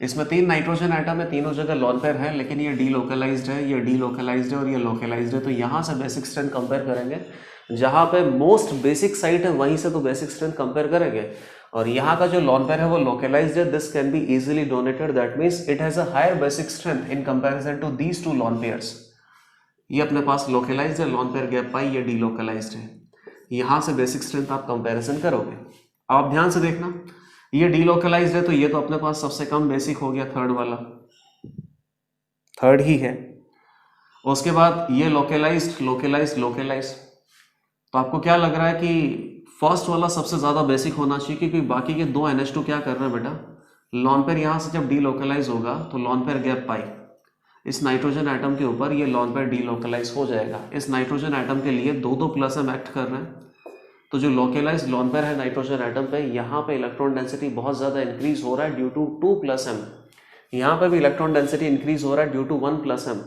इसमें 3 नाइट्रोजन एटम है, तीनों जगह लॉन पेयर है लेकिन ये डीलोकलाइज्ड है, ये डीलोकलाइज्ड है और ये लोकलाइज्ड है। तो यहाँ से बेसिक स्ट्रेंथ कंपेयर करेंगे, जहाँ पे मोस्ट बेसिक साइट है वहीं से तो बेसिक स्ट्रेंथ कंपेयर करेंगे। और यहाँ का जो लॉन पेयर है वो लोकलाइज्ड है, this can be easily donated, that means it has a higher basic strength in comparison to these 2 lone pairs. ये अपने पास लोकलाइज्ड है, लॉन पेयर गैप पाई, ये डीलोकलाइज्ड है। यहाँ से बेसिक स्ट्रेंथ आप कंपेरिजन करोगे। आप ध्यान से देखना, ये डीलोकलाइज्ड है तो ये तो अपने पास सबसे कम बेसिक हो गया, थर्ड वाला, थर्ड ही है। उसके बाद ये लोकलाइज्ड लोकलाइज्ड लोकलाइज्ड, तो आपको क्या लग रहा है कि फर्स्ट वाला सबसे ज्यादा बेसिक होना चाहिए क्योंकि बाकी के 2 NH2 क्या कर रहे हैं बेटा, लॉन पेयर यहाँ से जब डीलोकलाइज होगा तो लॉन पेयर गैप पाई इस नाइट्रोजन एटम के ऊपर, ये लॉन पेयर डीलोकलाइज हो जाएगा। इस नाइट्रोजन एटम के लिए 2 प्लस हम एक्ट कर रहे हैं, तो जो लोकलाइज लॉन पेयर है नाइट्रोजन एटम पे, यहाँ पे इलेक्ट्रॉन डेंसिटी बहुत ज़्यादा इंक्रीज हो रहा है ड्यू टू 2+m। यहाँ पे भी इलेक्ट्रॉन डेंसिटी इंक्रीज हो रहा है ड्यू टू 1+m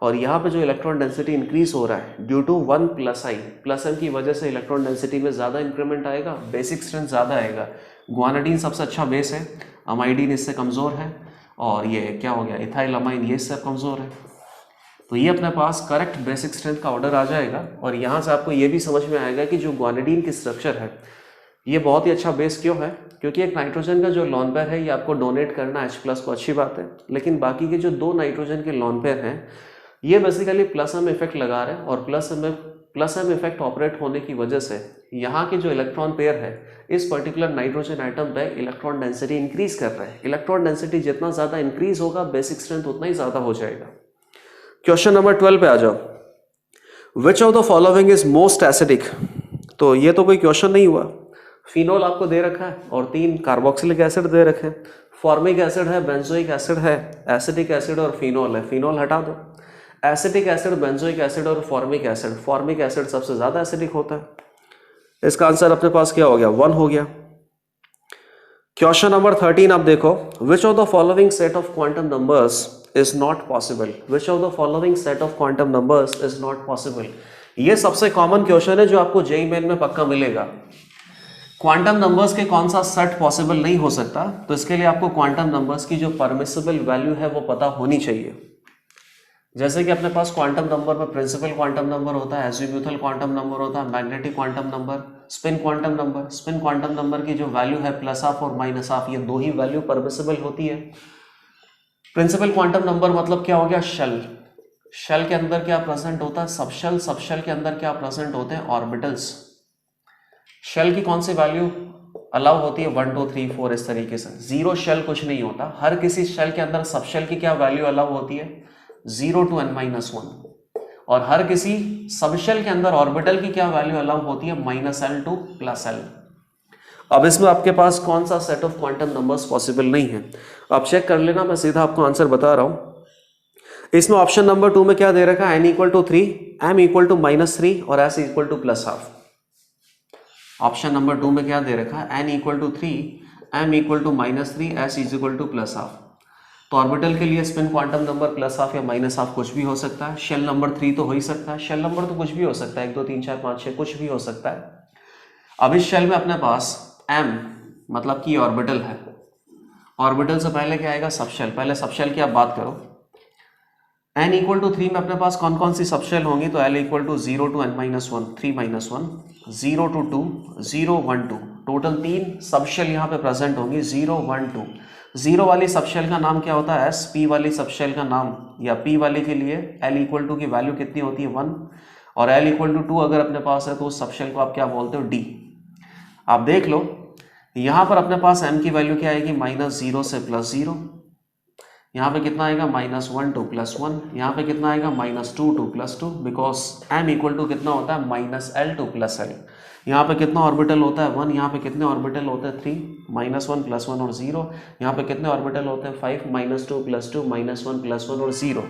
और यहाँ पे जो इलेक्ट्रॉन डेंसिटी इंक्रीज हो रहा है ड्यू टू 1+i, +m की वजह से इलेक्ट्रॉन डेंसिटी में ज़्यादा इंक्रीमेंट आएगा, बेसिक स्ट्रेंथ ज़्यादा आएगा। ग्वानिडीन सबसे अच्छा बेस है, अमाइडीन इससे कमज़ोर है और ये क्या हो गया इथाइल अमाइन, ये इससे कमज़ोर है। तो ये अपने पास करेक्ट बेसिक स्ट्रेंथ का ऑर्डर आ जाएगा और यहाँ से आपको ये भी समझ में आएगा कि जो ग्वानिडीन की स्ट्रक्चर है ये बहुत ही अच्छा बेस क्यों है, क्योंकि एक नाइट्रोजन का जो लॉन पेयर है ये आपको डोनेट करना H+ को, अच्छी बात है, लेकिन बाकी के जो 2 नाइट्रोजन के लॉन पेयर हैं ये बेसिकली +m इफेक्ट लगा रहे हैं और +m में प्लस एम इफेक्ट ऑपरेट होने की वजह से यहाँ की जो इलेक्ट्रॉन पेयर है इस पर्टिकुलर नाइट्रोजन एटम पे इलेक्ट्रॉन डेंसिटी इंक्रीज कर रहा है। इलेक्ट्रॉन डेंसिटी जितना ज़्यादा इंक्रीज होगा बेसिक स्ट्रेंथ उतना ही ज़्यादा हो जाएगा। क्वेश्चन नंबर 12 पे आ जाओ। विच of the following is most acidic? तो ये तो कोई क्वेश्चन नहीं हुआ। फिनोल आपको दे रखा है और 3 कार्बोक्सिलिक एसिड दे रखे हैं। फॉर्मिक एसिड है, बेंजोइक एसिड है, एसिटिक एसिड और फिनोल है। फिनोल हटा दो। एसिटिक एसिड, बेंजोइक एसिड और फॉर्मिक एसिड। फॉर्मिक एसिड सबसे ज़्यादा एसिडिक होता है। इसका आंसर अपने पास क्या हो गया? 1 हो गया। क्वेश्चन नंबर 13 आप देखो। विच of the following set of quantum numbers is not possible? Which of the following set of quantum numbers is not possible? ये सबसे कॉमन क्वेश्चन है जो आपको जेईई मेन में पक्का मिलेगा। क्वांटम नंबर्स के कौन सा सेट पॉसिबल नहीं हो सकता, तो इसके लिए आपको क्वांटम नंबर्स की जो परमिसिबल वैल्यू है वो पता होनी चाहिए। जैसे कि अपने पास क्वांटम नंबर में प्रिंसिपल क्वांटम नंबर होता है, एजीम्यूथल क्वांटम नंबर होता है, magnetic quantum number, spin quantum number. Spin quantum number की जो वैल्यू है +½ और -½ ये 2 ही वैल्यू परमिसिबल होती है। प्रिंसिपल क्वांटम नंबर मतलब क्या हो गया? शेल। शेल के अंदर क्या प्रेजेंट होता है? सबशेल। सबशेल के अंदर क्या प्रेजेंट होते हैं? ऑर्बिटल्स। शेल की कौन सी वैल्यू अलाउ होती है? 1 2 3 4 इस तरीके से। 0 शेल कुछ नहीं होता। हर किसी शेल के अंदर सबशेल की क्या वैल्यू अलाउ होती है? 0 to n-1। और हर किसी सबशेल के अंदर ऑर्बिटल की क्या वैल्यू अलाउ होती है? -L to +L। अब इसमें आपके पास कौन सा set of quantum numbers possible नहीं है? आप चेक कर लेना, मैं सीधा आपको आंसर बता रहा हूं। इसमें ऑप्शन नंबर 2 में क्या दे रखा है? n = 3, m = -3 और s = +½ ऑप्शन नंबर 2 में क्या दे रखा है? n = 3, m = -3, s = +½ तो ऑर्बिटल के लिए स्पिन क्वांटम नंबर +½ या -½ कुछ भी हो सकता है। शेल नंबर 3 तो हो ही सकता है। शेल नंबर तो कुछ भी हो सकता है, 1 2 3 4 5 6 कुछ भी हो सकता है। अब इस शेल में अपने पास m मतलब कि ऑर्बिटल है। ऑर्बिटल से पहले क्या आएगा? सबशेल। पहले सबशेल की आप बात करो। n = 3 में अपने पास कौन कौन सी सबशेल होंगी? तो l = 0 to n-1, 3 - 1, 0 to 2, 0 1 2 total 3 subshell यहाँ पे प्रेजेंट होंगी। 0 1 2। 0 वाली सबशेल का नाम क्या होता है? S। P वाली सबशेल का नाम या P वाली के लिए L = की वैल्यू कितनी होती है? 1 और L = 2 अगर अपने पास है तो उस सबशेल को आप क्या बोलते हो? D। आप देख लो यहाँ पर अपने पास m की वैल्यू क्या आएगी? -0 से +0। यहाँ पे कितना आएगा? -1 to +1। यहाँ पे कितना आएगा? -2 to +2 बिकॉज m = कितना होता है? -L to +L। यहाँ पे कितना ऑर्बिटल होता है? 1। यहाँ पे कितने ऑर्बिटल होते हैं? 3, -1 +1 और 0। यहाँ पे कितने ऑर्बिटल होते हैं? 5, -2 +2, -1 +1 और 0।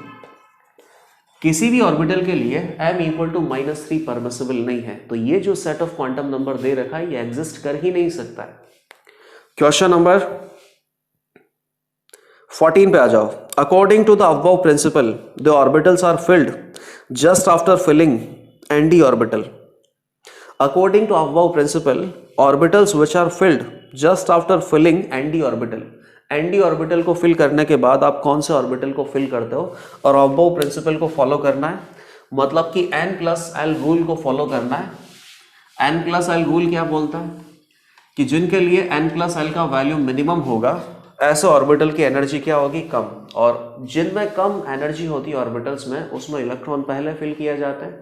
किसी भी ऑर्बिटल के लिए m = -3 परमिसिबल नहीं है। तो ये जो सेट ऑफ क्वांटम नंबर दे रखा है ये एग्जिस्ट कर ही नहीं सकता है। क्वेश्चन नंबर 14 पे आ जाओ। According to the above principle the orbitals are filled just after filling nd orbital. According to above principle orbitals which are filled just after filling nd orbital. nd orbital को fill करने के बाद आप कौन से ऑर्बिटल को fill करते हो? और अबव प्रिंसिपल को फॉलो करना है, मतलब कि n+L रूल को फॉलो करना है। n+L रूल क्या बोलता है? कि जिनके लिए n+L का वैल्यू मिनिमम होगा ऐसे ऑर्बिटल की एनर्जी क्या होगी? कम। और जिनमें कम एनर्जी होती है ऑर्बिटल्स में उसमें इलेक्ट्रॉन पहले फिल किया जाता है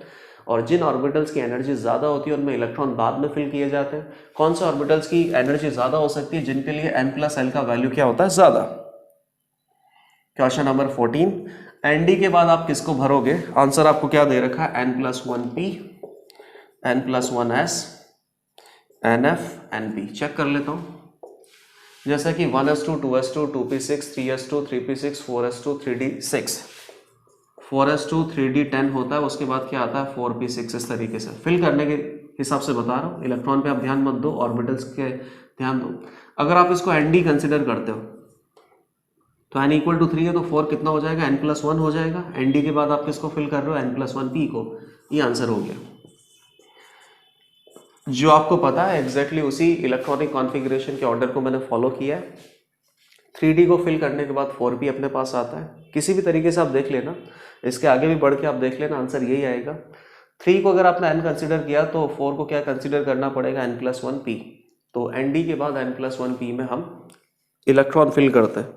और जिन ऑर्बिटल्स की एनर्जी ज़्यादा होती है उनमें इलेक्ट्रॉन बाद में फिल किए जाते हैं। कौन से ऑर्बिटल्स की एनर्जी ज़्यादा हो सकती है? जिनके लिए n+L का वैल्यू क्या होता है? ज़्यादा। Question number 14। nd के बाद आप किसको भरोगे? आंसर आपको क्या दे रखा है? n+1p, n+1s, nf, np। Check कर लेता हूँ। जैसे कि 1s2, 2s2, 2p6, 3s2, 3p6, 4s2, 3d6। 4s2 3d10 होता है, उसके बाद क्या आता है? 4p6। इस तरीके से फिल करने के हिसाब से बता रहा हूँ। इलेक्ट्रॉन पे आप ध्यान मत दो, ऑर्बिटल्स के ध्यान दो। अगर आप इसको nd कंसिडर करते हो तो n = 3 है तो 4 कितना हो जाएगा? n+1 हो जाएगा। nd के बाद आप किसको फिल कर रहे हो? n+1p को। ये आंसर हो गया। जो आपको पता है एग्जैक्टली उसी इलेक्ट्रॉनिक कॉन्फ़िगरेशन के ऑर्डर को मैंने फॉलो किया है। 3d को फिल करने के बाद 4p अपने पास आता है। किसी भी तरीके से आप देख लेना, इसके आगे भी बढ़ के आप देख लेना, आंसर यही आएगा। 3 को अगर आपने n कंसिडर किया तो 4 को क्या कंसिडर करना पड़ेगा? n+1p। तो nd के बाद n+1p में हम इलेक्ट्रॉन फिल करते हैं।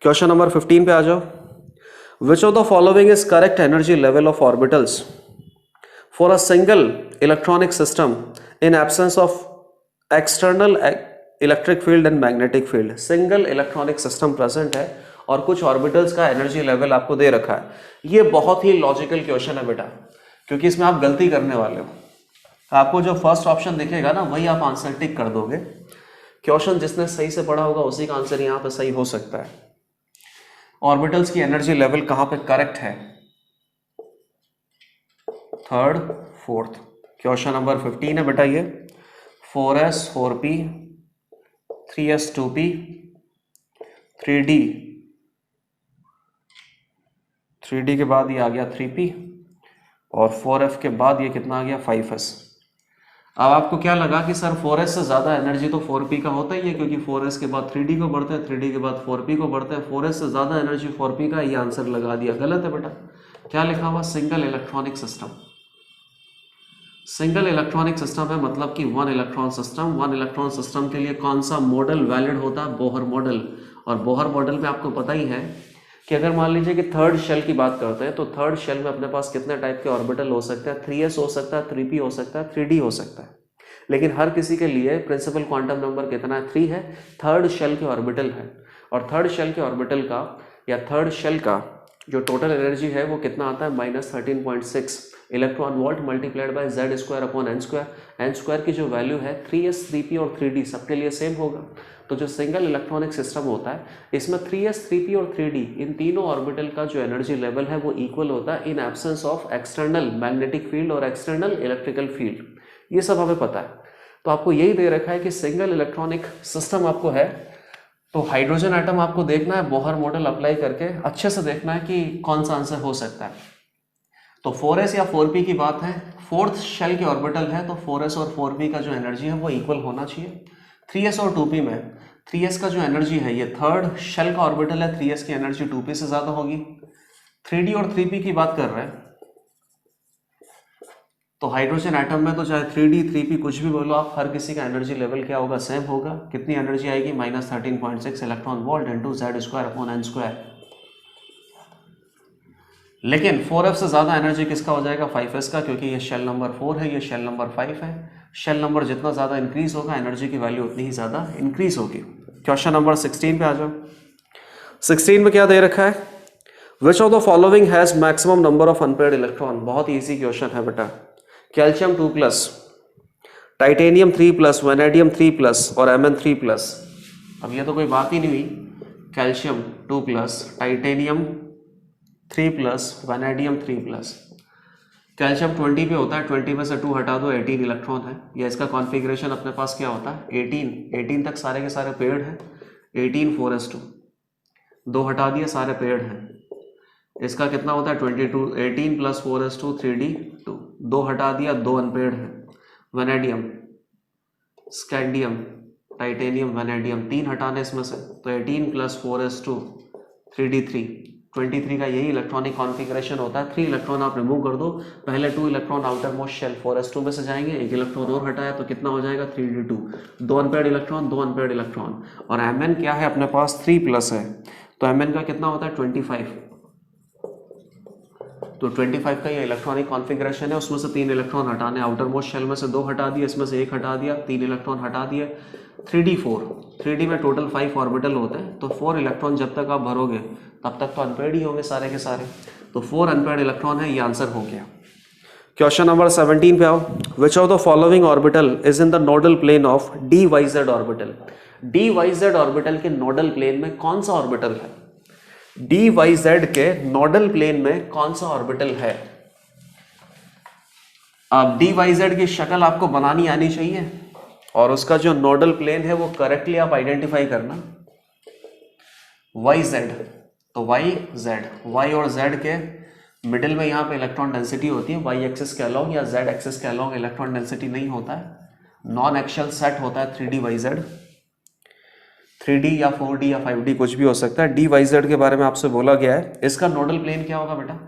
क्वेश्चन नंबर 15 पे आ जाओ। विच of the following is correct energy level of orbitals for a single electronic system in absence of external electric field and magnetic field, single electronic system present है और कुछ orbitals का energy level आपको दे रखा है। ये बहुत ही लॉजिकल क्वेश्चन है बेटा, क्योंकि इसमें आप गलती करने वाले हो। आपको जो फर्स्ट ऑप्शन दिखेगा ना वही आप आंसर टिक कर दोगे। क्वेश्चन जिसने सही से पढ़ा होगा उसी का आंसर यहाँ पे सही हो सकता है। ऑर्बिटल्स की एनर्जी लेवल कहाँ पे करेक्ट है? Third, fourth. क्वेश्चन नंबर 15 है बेटा ये। 4s 4p 3s 2p 3d के बाद ये आ गया 3p और 4f के बाद ये कितना आ गया 5s। अब आपको क्या लगा कि सर 4s से ज़्यादा एनर्जी तो 4p का होता ही है, क्योंकि 4s के बाद 3d को बढ़ते हैं, 3d के बाद 4p को बढ़ते हैं, 4s से ज़्यादा एनर्जी 4p का, ये आंसर लगा दिया। गलत है बेटा। क्या लिखा हुआ? Single electronic system. Single electronic system है मतलब कि one electron system. One electron system के लिए कौन सा मॉडल वैलिड होता है? Bohr model. और बोहर मॉडल में आपको पता ही है कि अगर मान लीजिए कि थर्ड शेल की बात करते हैं तो थर्ड शेल में अपने पास कितने टाइप के ऑर्बिटल हो सकते हैं? 3s हो सकता है, 3p हो सकता है, 3d हो सकता है। लेकिन हर किसी के लिए प्रिंसिपल क्वांटम नंबर कितना है? 3 है। थर्ड शेल के ऑर्बिटल है और थर्ड शेल के ऑर्बिटल का या थर्ड शेल का जो टोटल एनर्जी है वो कितना आता है? -13.6 electron volt multiplied by z square upon n square. n square की जो वैल्यू है 3s 3p और 3d सबके लिए सेम होगा। तो जो सिंगल इलेक्ट्रॉनिक सिस्टम होता है इसमें 3s 3p और 3d इन तीनों ऑर्बिटल का जो एनर्जी लेवल है वो इक्वल होता है in absence of external magnetic field और एक्सटर्नल इलेक्ट्रिकल फील्ड। ये सब हमें पता है। तो आपको यही दे रखा है कि सिंगल इलेक्ट्रॉनिक सिस्टम आपको है, तो हाइड्रोजन एटम आपको देखना है बोहर मॉडल अप्लाई करके अच्छे से देखना है कि कौन सा आंसर हो सकता है। तो 4s या 4p की बात है, फोर्थ शेल के ऑर्बिटल है तो 4s और 4p का जो एनर्जी है वो इक्वल होना चाहिए। 3s और 2p में 3s का जो एनर्जी है, ये थर्ड शेल का ऑर्बिटल है, 3s की एनर्जी 2p से ज्यादा होगी। 3d और 3p की बात कर रहे हैं तो हाइड्रोजन एटम में तो चाहे 3d 3p कुछ भी बोलो आप, हर किसी का एनर्जी लेवल क्या होगा? सेम होगा। कितनी एनर्जी आएगी? -13.6 electron volt into z square upon n square. लेकिन 4f से ज़्यादा एनर्जी किसका हो जाएगा? 5s का, क्योंकि ये शेल नंबर 4 है, ये शेल नंबर 5 है। शेल नंबर जितना ज़्यादा इंक्रीज होगा एनर्जी की वैल्यू उतनी ही ज़्यादा इंक्रीज होगी। क्वेश्चन नंबर 16 पे आ जाओ। 16 में क्या दे रखा है? विच of the following has maximum number of unpaired electron. बहुत ईजी क्वेश्चन है बेटा। कैल्शियम 2+, टाइटेनियम 3+, वैनेडियम 3+ और Mn 3+। अब ये तो कोई बात ही नहीं हुई। Calcium 2+, titanium 3+, vanadium 3+। कैल्शियम 20 पे होता है, 20 में से 2 हटा दो 18 इलेक्ट्रॉन है। या इसका कॉन्फ़िगरेशन अपने पास क्या होता है? 18 तक सारे के सारे पेयर्ड हैं। 18 4s2, 2 हटा दिए सारे पेयर्ड हैं। इसका कितना होता है? 22। 18 + 4s2 3d 2, 2 हटा दिया, 2 अनपेयर्ड हैं। वैनेडियम, स्कैंडियम, टाइटेनियम, वैनेडियम 3 हटाने इसमें से, तो 18 + 4s2 3d 3, 23 का यही इलेक्ट्रॉनिक कॉन्फ़िगरेशन होता है। 3 इलेक्ट्रॉन आप रिमूव कर दो, पहले 2 electron outer most shell 4s2 में से जाएंगे, 1 इलेक्ट्रॉन और हटाया तो कितना हो जाएगा? 3d2, 2 unpaired electron, 2 unpaired electron. और Mn क्या है अपने पास? 3+ है, तो Mn का कितना होता है? 25। तो 25 का ये इलेक्ट्रॉनिक कॉन्फ़िगरेशन है। उसमें से 3 इलेक्ट्रॉन हटाने, आउटर मोस्ट शेल में से 2 हटा दिए, इसमें से 1 हटा दिया, 3 इलेक्ट्रॉन हटा दिए। 3d4, 3d में टोटल 5 ऑर्बिटल होते हैं, तो 4 इलेक्ट्रॉन जब तक आप भरोगे तब तक तो अनपेयर्ड ही होंगे सारे के सारे, तो 4 अनपेयर्ड इलेक्ट्रॉन है, ये आंसर हो गया। क्वेश्चन नंबर 17 पे आओ। Which of the following orbital is in the nodal plane of dy_z orbital. dy_z orbital के नोडल प्लेन में कौन सा ऑर्बिटल है? dy_z के नोडल प्लेन में कौन सा ऑर्बिटल है? अब dy_z की शक्ल आपको बनानी आनी चाहिए और उसका जो नोडल प्लेन है वो करेक्टली आप आइडेंटिफाई करना। yz, तो y और z के मिडिल में यहाँ पे इलेक्ट्रॉन डेंसिटी होती है, y एक्सिस के अलॉन्ग या z एक्सिस के अलॉन्ग इलेक्ट्रॉन डेंसिटी नहीं होता है। नॉन एक्शियल सेट होता है 3d_z, 3d या 4d या 5d कुछ भी हो सकता है। dy_z के बारे में आपसे बोला गया है, इसका नोडल प्लेन क्या होगा बेटा?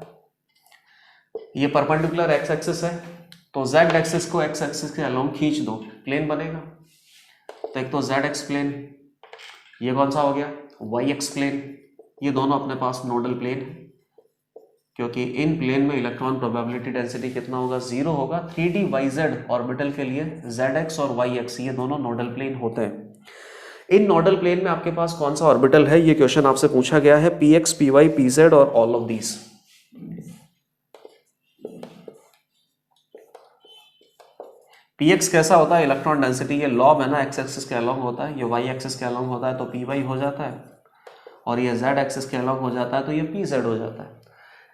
ये परपेंडिकुलर एक्स एक्सिस है, तो z एक्सिस को x एक्सिस के अलॉन्ग खींच दो, प्लेन बनेगा। तो एक तो zx प्लेन, ये कौन सा हो गया? yx प्लेन, ये दोनों अपने पास नोडल प्लेन है। क्योंकि इन प्लेन में इलेक्ट्रॉन प्रोबेबिलिटी डेंसिटी कितना होगा, 0 होगा। 3D YZ ऑर्बिटल के लिए ZX और YX ये दोनों नोडल प्लेन होते हैं। इन नोडल प्लेन में आपके पास कौन सा ऑर्बिटल है, ये क्वेश्चन आपसे पूछा गया है। PX, PY, PZ और ऑल ऑफ दीज। PX कैसा होता है, इलेक्ट्रॉन डेंसिटी, ये लॉब है ना, एक्स एक्सिस के अलॉन्ग होता है, ये वाई एक्सिस के अलॉन्ग होता है तो PY हो जाता है, और ये Z एक्सिस के अलॉन्ग हो जाता है तो ये PZ हो जाता है।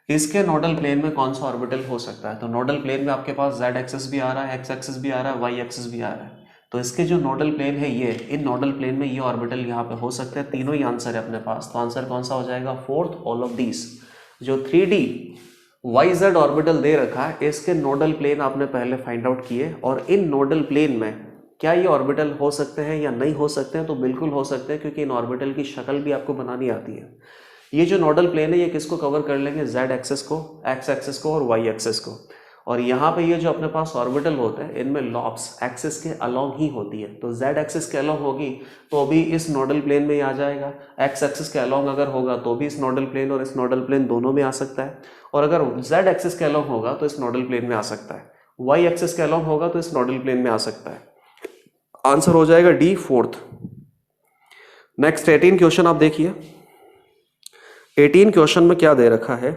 इसके नोडल प्लेन में कौन सा ऑर्बिटल हो सकता है, तो नोडल प्लेन में आपके पास Z एक्सिस भी आ रहा है, X एक्सिस भी आ रहा है, Y एक्सिस भी आ रहा है, तो इसके जो नोडल प्लेन है ये, इन नोडल प्लेन में ये ऑर्बिटल यहाँ पे हो सकते हैं। तीनों ही आंसर है अपने पास, तो आंसर कौन सा हो जाएगा, फोर्थ, ऑल ऑफ दीज। जो 3D YZ ऑर्बिटल दे रखा है, इसके नोडल प्लेन आपने पहले फाइंड आउट किए, और इन नोडल प्लेन में क्या ये ऑर्बिटल हो सकते हैं या नहीं हो सकते हैं, तो बिल्कुल हो सकते हैं, क्योंकि इन ऑर्बिटल की शक्ल भी आपको बनानी आती है। ये जो नोडल प्लेन है ये किसको कवर कर लेंगे, Z एक्सिस को, X एक्सिस को और Y एक्सिस को, और यहाँ पे ये जो अपने पास ऑर्बिटल होते हैं इनमें लॉब्स एक्सिस के अलॉन्ग ही होती है, तो Z एक्सिस के अलॉन्ग होगी तो भी इस नोडल प्लेन में ही आ जाएगा, X एक्सिस के अलॉन्ग अगर होगा तो भी इस नोडल प्लेन और इस नोडल प्लेन दोनों में आ सकता है, और अगर Z एक्सिस के अलॉन्ग होगा तो इस नोडल प्लेन में आ सकता है, Y एक्सिस के अलॉन्ग होगा तो इस नोडल प्लेन में आ सकता है। आंसर हो जाएगा डी, फोर्थ। नेक्स्ट 18 क्वेश्चन आप देखिए। 18 क्वेश्चन में क्या दे रखा है,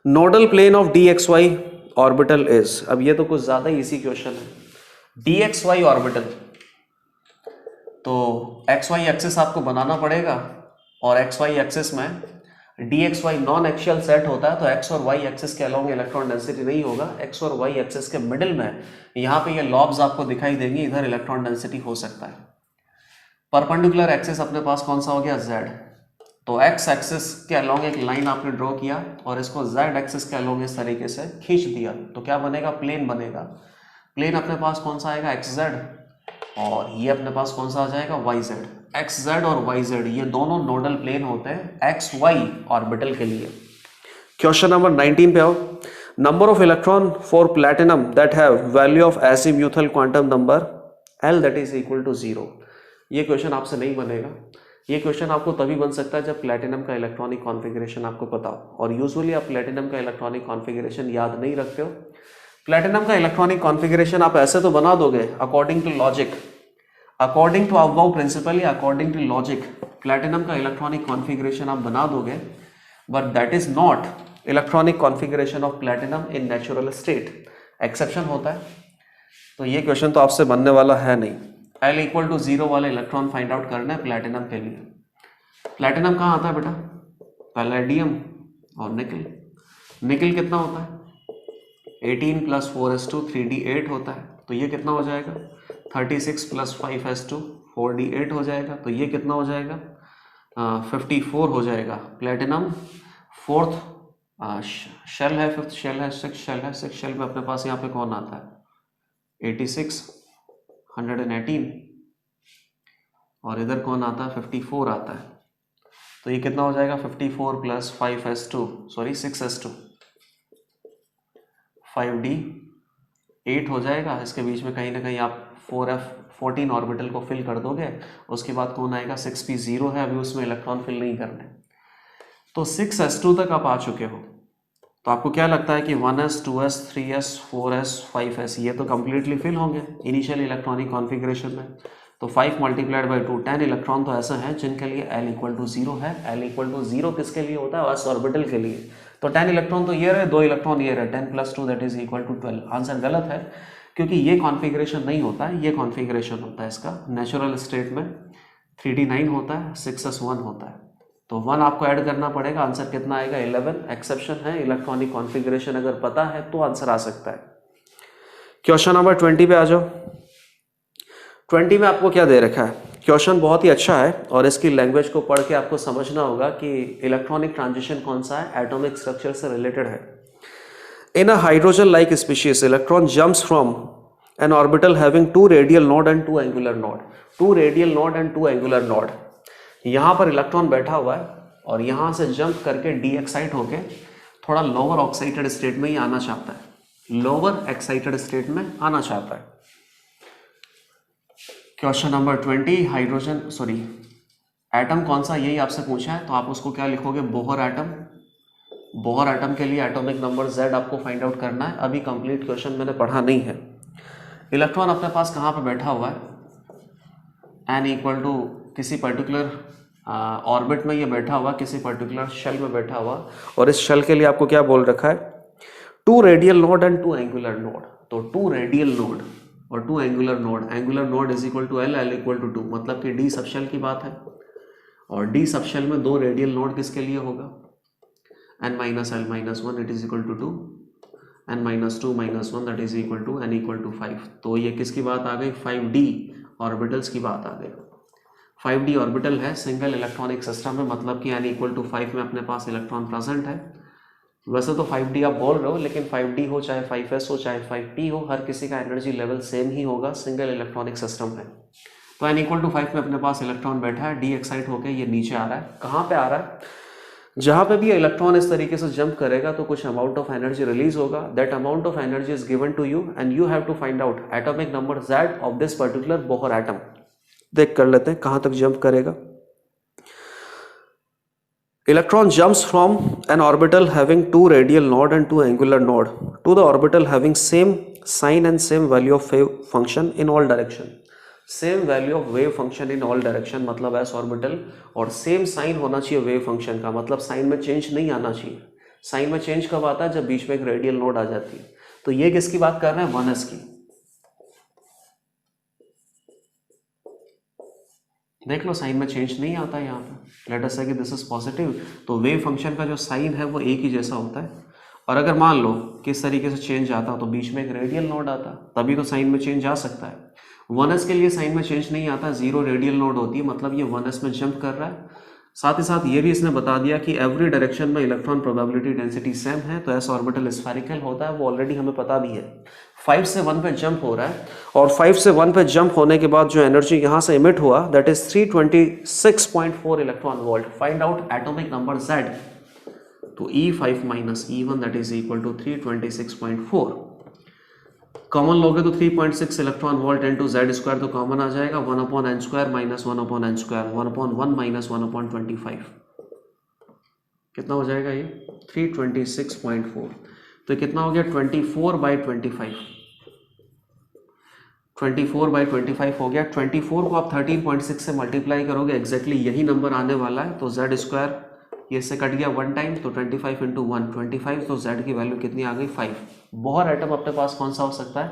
nodal plane of DXY orbital is, अब ये तो कुछ ज्यादा इजी क्वेश्चन है। DXY ऑर्बिटल, तो XY एक्सिस आपको बनाना पड़ेगा, और XY एक्सिस में DXY नॉन एक्सियल सेट होता है, तो X और Y एक्सिस के अलॉन्ग इलेक्ट्रॉन डेंसिटी नहीं होगा, X और Y एक्सिस के मिडिल में यहाँ पे ये लॉब्स आपको दिखाई देंगी, इधर इलेक्ट्रॉन डेंसिटी हो सकता है। परपेंडिकुलर एक्सिस अपने पास कौन सा हो गया, Z, तो X एक्सिस के अलॉन्ग एक लाइन आपने ड्रॉ किया और इसको Z एक्सिस के अलॉन्ग इस तरीके से खींच दिया, तो क्या बनेगा, प्लेन बनेगा। प्लेन अपने पास कौन सा आएगा, XZ, और ये अपने पास कौन सा आ जाएगा, YZ। XZ और YZ ये दोनों नोडल प्लेन होते हैं XY ऑर्बिटल के लिए। क्वेश्चन नंबर 19 पे आओ। Number of electron for platinum that have value of azimuthal quantum number L that is equal to 0। ये क्वेश्चन आपसे नहीं बनेगा, ये क्वेश्चन आपको तभी बन सकता है जब प्लैटिनम का इलेक्ट्रॉनिक कॉन्फ़िगरेशन आपको पता हो, और यूजुअली आप प्लैटिनम का इलेक्ट्रॉनिक कॉन्फ़िगरेशन याद नहीं रखते हो। प्लैटिनम का इलेक्ट्रॉनिक कॉन्फ़िगरेशन आप ऐसे तो बना दोगे according to logic, according to above principle या अकॉर्डिंग टू लॉजिक प्लैटिनम का इलेक्ट्रॉनिक कॉन्फ़िगरेशन आप बना दोगे, but that is not electronic configuration of platinum in natural state, exception होता है। तो ये क्वेश्चन तो आपसे बनने वाला है नहीं। L इक्वल टू 0 वाले इलेक्ट्रॉन फाइंड आउट करना है प्लैटिनम के लिए। प्लैटिनम कहाँ आता है बेटा, पैलेडियम और निकल। निकल कितना होता है, 18 + 4s2 3d8 होता है, तो ये कितना हो जाएगा, 36 + 5s2 4d8 हो जाएगा, तो ये कितना हो जाएगा, 54 हो जाएगा। प्लैटिनम फोर्थ शेल है, फिफ्थ शेल है, सिक्स शेल है, सिक्स शेल में अपने पास यहाँ पे कौन आता है, 86 118, और इधर कौन आता है, 54 आता है, तो ये कितना हो जाएगा, 54 + 5s2 सॉरी 6s2 5d8 हो जाएगा। इसके बीच में कहीं ना कहीं आप 4f14 ऑर्बिटल को फिल कर दोगे, उसके बाद कौन आएगा, 6p0 है, अभी उसमें इलेक्ट्रॉन फिल नहीं करने। तो 6s2 तक आप आ चुके हो, तो आपको क्या लगता है कि 1s 2s 3s 4s 5s ये तो कंप्लीटली फिल होंगे इनिशियल इलेक्ट्रॉनिक कॉन्फ़िगरेशन में, तो 5 × 2 10 इलेक्ट्रॉन तो ऐसे हैं जिनके लिए L इक्वल टू 0 है। L इक्वल टू 0 किसके लिए होता है, s ऑर्बिटल के लिए, तो 10 इलेक्ट्रॉन तो ये रहे, 2 इलेक्ट्रॉन ये रहे, 10 + 2 that is equal to 12। Answer गलत है, क्योंकि ये कॉन्फ़िगरेशन नहीं होता है, ये कॉन्फ़िगरेशन होता है इसका नेचुरल स्टेट में 3d9 होता है, 6s1 होता है, तो 1 आपको ऐड करना पड़ेगा, आंसर कितना आएगा, 11। एक्सेप्शन है, इलेक्ट्रॉनिक कॉन्फ़िगरेशन अगर पता है तो आंसर आ सकता है। क्वेश्चन नंबर 20 पे आ जाओ। 20 में आपको क्या दे रखा है, क्वेश्चन बहुत ही अच्छा है और इसकी लैंग्वेज को पढ़ के आपको समझना होगा कि इलेक्ट्रॉनिक ट्रांजिशन कौन सा है, एटॉमिक स्ट्रक्चर से रिलेटेड है। In a hydrogen like species electron jumps from an orbital having 2 radial node and 2 angular node, 2 radial node and 2 angular node. यहाँ पर इलेक्ट्रॉन बैठा हुआ है और यहाँ से जंप करके डी एक्साइट होके थोड़ा लोअर ऑक्साइटेड स्टेट में ही आना चाहता है, लोअर एक्साइटेड स्टेट में आना चाहता है। Question number 20 hydrogen sorry atom कौन सा, यही आपसे पूछा है, तो आप उसको क्या लिखोगे, बोहर एटम। बोहर एटम के लिए एटॉमिक नंबर Z आपको फाइंड आउट करना है। अभी कंप्लीट क्वेश्चन मैंने पढ़ा नहीं है। इलेक्ट्रॉन अपने पास कहाँ पे बैठा हुआ है, n इक्वल टू किसी पर्टिकुलर ऑर्बिट में ये बैठा हुआ, किसी पर्टिकुलर शेल में बैठा हुआ, और इस शेल के लिए आपको क्या बोल रखा है, 2 radial node and 2 angular node. तो 2 रेडियल नोड और 2 angular node is equal to L equal to 2, मतलब कि D सबशेल की बात है। और D सबशेल में 2 रेडियल नोड किसके लिए होगा, n minus L minus 1 it is equal to 2, n minus 2 minus 1 that is equal to n equal to 5। तो ये किसकी बात आ गई, 5D ऑर्बिटल्स की बात आ गई। 5D ऑर्बिटल है सिंगल इलेक्ट्रॉनिक सिस्टम में, मतलब कि n इक्वल टू 5 में अपने पास इलेक्ट्रॉन प्रेजेंट है। वैसे तो 5D आप बोल रहे हो, लेकिन 5D हो चाहे 5S हो चाहे 5P हो, हर किसी का एनर्जी लेवल सेम ही होगा सिंगल इलेक्ट्रॉनिक सिस्टम है। तो n इक्वल टू 5 में अपने पास इलेक्ट्रॉन बैठा है, D एक्साइट होकर ये नीचे आ रहा है। कहाँ पे आ रहा है, जहाँ पे भी इलेक्ट्रॉन इस तरीके से जंप करेगा तो कुछ अमाउंट ऑफ एनर्जी रिलीज होगा। That amount of energy is given to you and you have to find out atomic number Z of this particular Bohr atom. देख कर लेते हैं कहाँ तक जंप करेगा। Electron jumps from an orbital having 2 radial node and 2 angular node to the orbital having same sign and same value of wave function in all direction. Same value of wave function in all direction मतलब s orbital, और same sign होना चाहिए wave function का, मतलब sign में change नहीं आना चाहिए। sign में change कब आता है, जब बीच में एक radial node आ जाती है। तो ये किसकी बात कर रहे हैं, 1s की। देख लो साइन में चेंज नहीं आता है यहाँ पे। लेट अस से कि दिस इज पॉजिटिव, तो वेव फंक्शन का जो साइन है वो एक ही जैसा होता है। और अगर मान लो किस तरीके से चेंज आता तो बीच में एक रेडियल नोड आता, तभी तो साइन में चेंज आ सकता है। 1s के लिए साइन में चेंज नहीं आता, 0 रेडियल नोड होती है, मतलब ये 1s में जंप कर रहा है। साथ ही साथ ये भी इसने बता दिया कि एवरी डायरेक्शन में इलेक्ट्रॉन प्रोबेबिलिटी डेंसिटी सेम है, तो एस ऑर्बिटल स्फेरिकल होता है, वो ऑलरेडी हमें पता भी है। 5 से 1 पे जंप हो रहा है, और 5 से 1 पे जंप होने के बाद जो एनर्जी यहाँ से इमिट हुआ that is 326.4 electron volt. Find out atomic number Z। तो E5 minus E1 that is equal to 326.4। Common लोगे तो 3.6 electron volt into Z square, तो कॉमन आ जाएगा 1 upon n square minus 1 upon n square, 1 upon 1 minus 1 upon 25। कितना हो जाएगा ये 326.4। तो कितना हो गया 24/25। 24/25 हो गया। 24 को आप 13.6 से मल्टीप्लाई करोगे, एग्जैक्टली यही नंबर आने वाला है। तो Z स्क्वायर ये से कट गया 1 टाइम, तो 25 इंटू 1 25, तो Z की वैल्यू कितनी आ गई 5। बोहर एटम अपने पास कौन सा हो सकता है,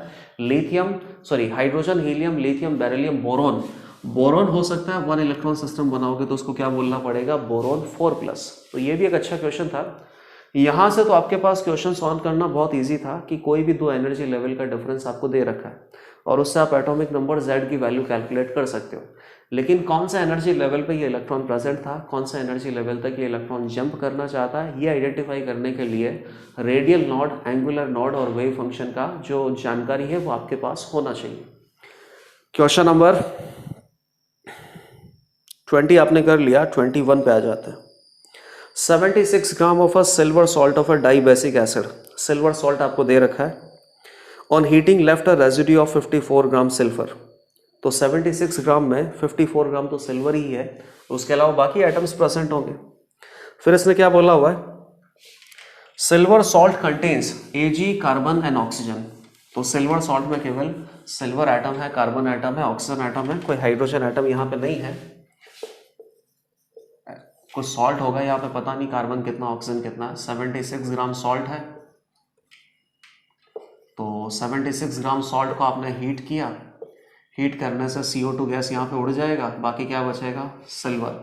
hydrogen, helium, lithium, beryllium, boron. Boron हो सकता है। 1 इलेक्ट्रॉन सिस्टम बनाओगे तो उसको क्या बोलना पड़ेगा, बोरोन 4+। तो ये भी एक अच्छा क्वेश्चन था। यहाँ से तो आपके पास क्वेश्चन सॉल्व करना बहुत ईजी था कि कोई भी 2 एनर्जी लेवल का डिफरेंस आपको दे रखा है और उससे आप एटॉमिक नंबर Z की वैल्यू कैलकुलेट कर सकते हो। लेकिन कौन सा एनर्जी लेवल पे ये इलेक्ट्रॉन प्रेजेंट था, कौन सा एनर्जी लेवल तक ये इलेक्ट्रॉन जंप करना चाहता है, ये आइडेंटिफाई करने के लिए रेडियल नोड, एंगुलर नोड और वेव फंक्शन का जो जानकारी है वो आपके पास होना चाहिए। क्वेश्चन नंबर 20 आपने कर लिया, 21 पे आ जाते हैं। 76 gram of a silver salt of a dibasic acid. Silver salt आपको दे रखा है। On heating left a residue of 54 gram silver. तो 76 ग्राम में 54 ग्राम तो सिल्वर ही है, उसके अलावा बाकी आइटम्स प्रेजेंट होंगे। फिर इसने क्या बोला हुआ है, silver salt contains Ag, carbon and oxygen. तो सिल्वर सॉल्ट में केवल सिल्वर एटम है, कार्बन एटम है, ऑक्सीजन एटम है, कोई हाइड्रोजन एटम यहाँ पे नहीं है। कुछ सॉल्ट होगा यहाँ पे, पता नहीं कार्बन कितना ऑक्सीजन कितना है। 76 ग्राम सॉल्ट है, तो 76 ग्राम सॉल्ट को आपने हीट किया, हीट करने से CO2 गैस यहाँ पे उड़ जाएगा, बाकी क्या बचेगा, सिल्वर।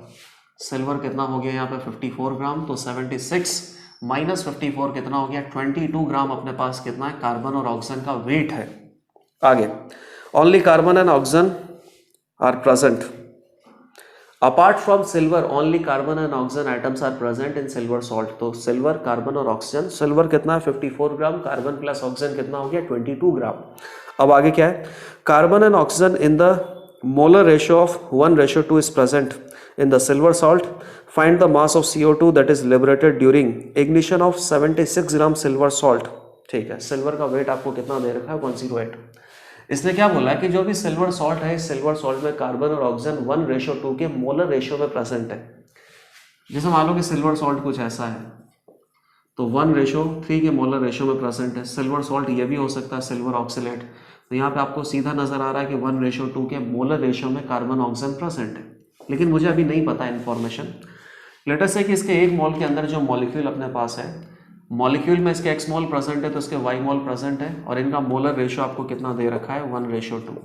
सिल्वर कितना हो गया यहाँ पे 54 ग्राम, तो 76 माइनस 54 कितना हो गया 22 ग्राम। अपने पास कितना है, कार्बन और ऑक्सीजन का वेट है। आगे, only carbon and oxygen are present apart from silver, only carbon and oxygen atoms are present in silver salt. तो सिल्वर, कार्बन और ऑक्सीजन, सिल्वर कितना है 54 ग्राम, कार्बन प्लस ऑक्सीजन कितना हो गया 22 ग्राम। अब आगे क्या है, carbon and oxygen in the molar ratio of 1:2 is present in the silver salt. Find the mass of CO2 that is liberated during ignition of 76 gram silver salt. ठीक है, silver का वेट आपको कितना दे रखा है 108। इसने क्या बोला है कि जो भी सिल्वर सॉल्ट है, सिल्वर सॉल्ट में कार्बन और ऑक्सीजन 1:2 के मोलर रेशियो में प्रेजेंट है। जैसे मान लो कि सिल्वर सॉल्ट कुछ ऐसा है, तो 1:3 के मोलर रेशो में प्रेजेंट है। सिल्वर सॉल्ट ये भी हो सकता है सिल्वर ऑक्सीलेट। तो यहाँ पे आपको सीधा नजर आ रहा है कि 1:2 के मोलर रेशो में कार्बन ऑक्सीजन प्रेजेंट है। लेकिन मुझे अभी नहीं पता इन्फॉर्मेशन। लेट अस से कि इसके 1 मोल के अंदर जो मॉलिक्यूल अपने पास है, मॉलिक्यूल में इसके x मोल प्रेजेंट है तो इसके y मोल प्रेजेंट है, और इनका मोलर रेशो आपको कितना दे रखा है 1:2।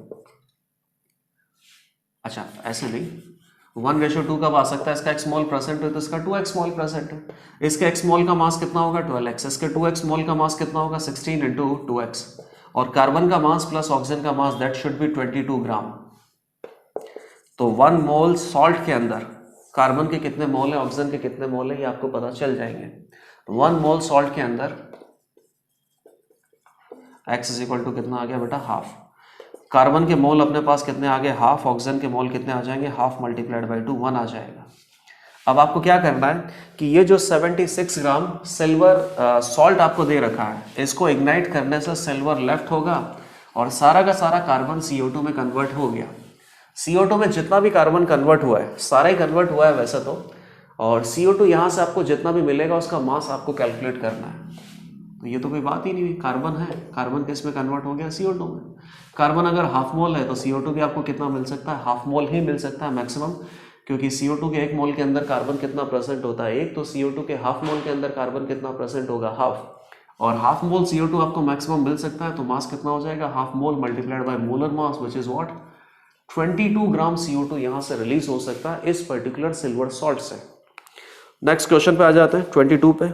अच्छा ऐसे नहीं, 1:2 कब आ सकता है, इसका x मोल प्रेजेंट है तो इसका 2x मोल प्रेजेंट है। इसके x मोल का मास कितना होगा 12x, इसके 2x मोल का मास कितना होगा 16 × 2x, और कार्बन का मास प्लस ऑक्सीजन का मास दैट शुड बी 22 ग्राम। तो 1 मोल सॉल्ट के अंदर कार्बन के कितने मोल है, ऑक्सीजन के कितने मोल है, ये आपको पता चल जाएंगे। 1 मोल सॉल्ट के अंदर x = कितना आ गया बेटा हाफ। कार्बन के मोल अपने पास कितने आ गए हाफ, ऑक्सीजन के मोल कितने आ जाएंगे हाफ मल्टीप्लाइड बाई 2 1 आ जाएगा। अब आपको क्या करना है कि ये जो 76 ग्राम सिल्वर सॉल्ट आपको दे रखा है, इसको इग्नाइट करने से सिल्वर लेफ्ट होगा और सारा का सारा कार्बन CO2 में कन्वर्ट हो गया। CO2 में जितना भी कार्बन कन्वर्ट हुआ है सारा ही कन्वर्ट हुआ है वैसे तो, और CO2 यहाँ से आपको जितना भी मिलेगा उसका मास आपको कैलकुलेट करना है। तो ये तो कोई बात ही नहीं हुई, कार्बन है, कार्बन किस में कन्वर्ट हो गया CO2 में। कार्बन अगर हाफ मोल है तो CO2 भी आपको कितना मिल सकता है, हाफ मोल ही मिल सकता है मैक्सिमम, क्योंकि CO2 के 1 मोल के अंदर कार्बन कितना प्रेजेंट होता है 1, तो CO2 के हाफ मोल के अंदर कार्बन कितना प्रेजेंट होगा हाफ, और हाफ मोल CO2 आपको मैक्सिमम मिल सकता है। तो मास कितना हो जाएगा half mole multiplied by molar mass which is what 22 gram CO2 यहाँ से रिलीज हो सकता है इस पर्टिकुलर सिल्वर सॉल्ट से। नेक्स्ट क्वेश्चन पे आ जाते हैं 22 पे।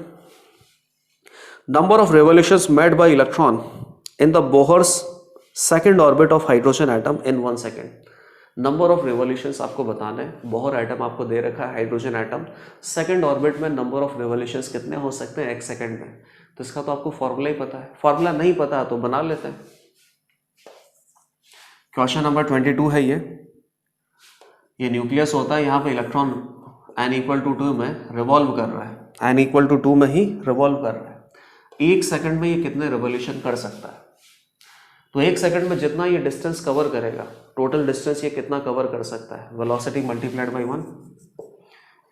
Number of revolutions made by electron in the Bohr's second orbit of hydrogen atom in 1 second. Number of revolutions आपको बताना है, बोहर एटम आपको दे रखा है हाइड्रोजन एटम, सेकेंड ऑर्बिट में नंबर ऑफ रेवोल्यूशंस कितने हो सकते हैं 1 सेकेंड में। तो इसका तो आपको फॉर्मूला ही पता है, फॉर्मूला नहीं पता तो बना लेते हैं। क्वेश्चन नंबर 22 है ये न्यूक्लियस होता है, यहाँ पे इलेक्ट्रॉन n = 2 में रिवॉल्व कर रहा है, n = 2 में ही रिवॉल्व कर रहा है। 1 सेकंड में ये कितने रिवॉल्यूशन कर सकता है, तो 1 सेकंड में जितना ये डिस्टेंस कवर करेगा, टोटल डिस्टेंस ये कितना कवर कर सकता है, वेलोसिटी मल्टीप्लाइड बाई 1,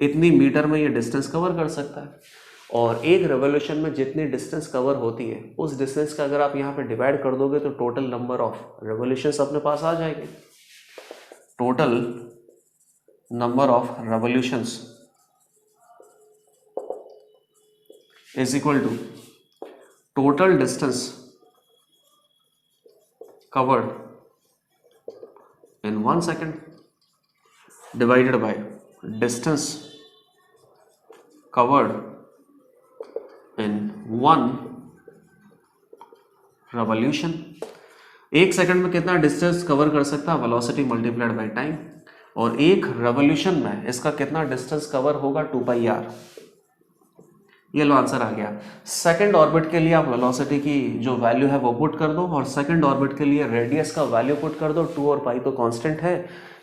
इतनी मीटर में ये डिस्टेंस कवर कर सकता है। और एक रेवोल्यूशन में जितनी डिस्टेंस कवर होती है उस डिस्टेंस का अगर आप यहाँ पे डिवाइड कर दोगे तो टोटल नंबर ऑफ रेवोल्यूशंस अपने पास आ जाएंगे। Total number of revolutions is equal to total distance covered in 1 second divided by distance covered in 1 revolution। 1 second में कितना डिस्टेंस कवर कर सकता है वेलोसिटी मल्टीप्लाइड बाय टाइम, और एक रेवोल्यूशन में इसका कितना डिस्टेंस कवर होगा 2πr। ये लो आंसर आ गया। सेकंड ऑर्बिट के लिए आप वेलोसिटी की जो वैल्यू है वो पुट कर दो, और सेकंड ऑर्बिट के लिए रेडियस का वैल्यू पुट कर दो, 2 और पाई तो कांस्टेंट है।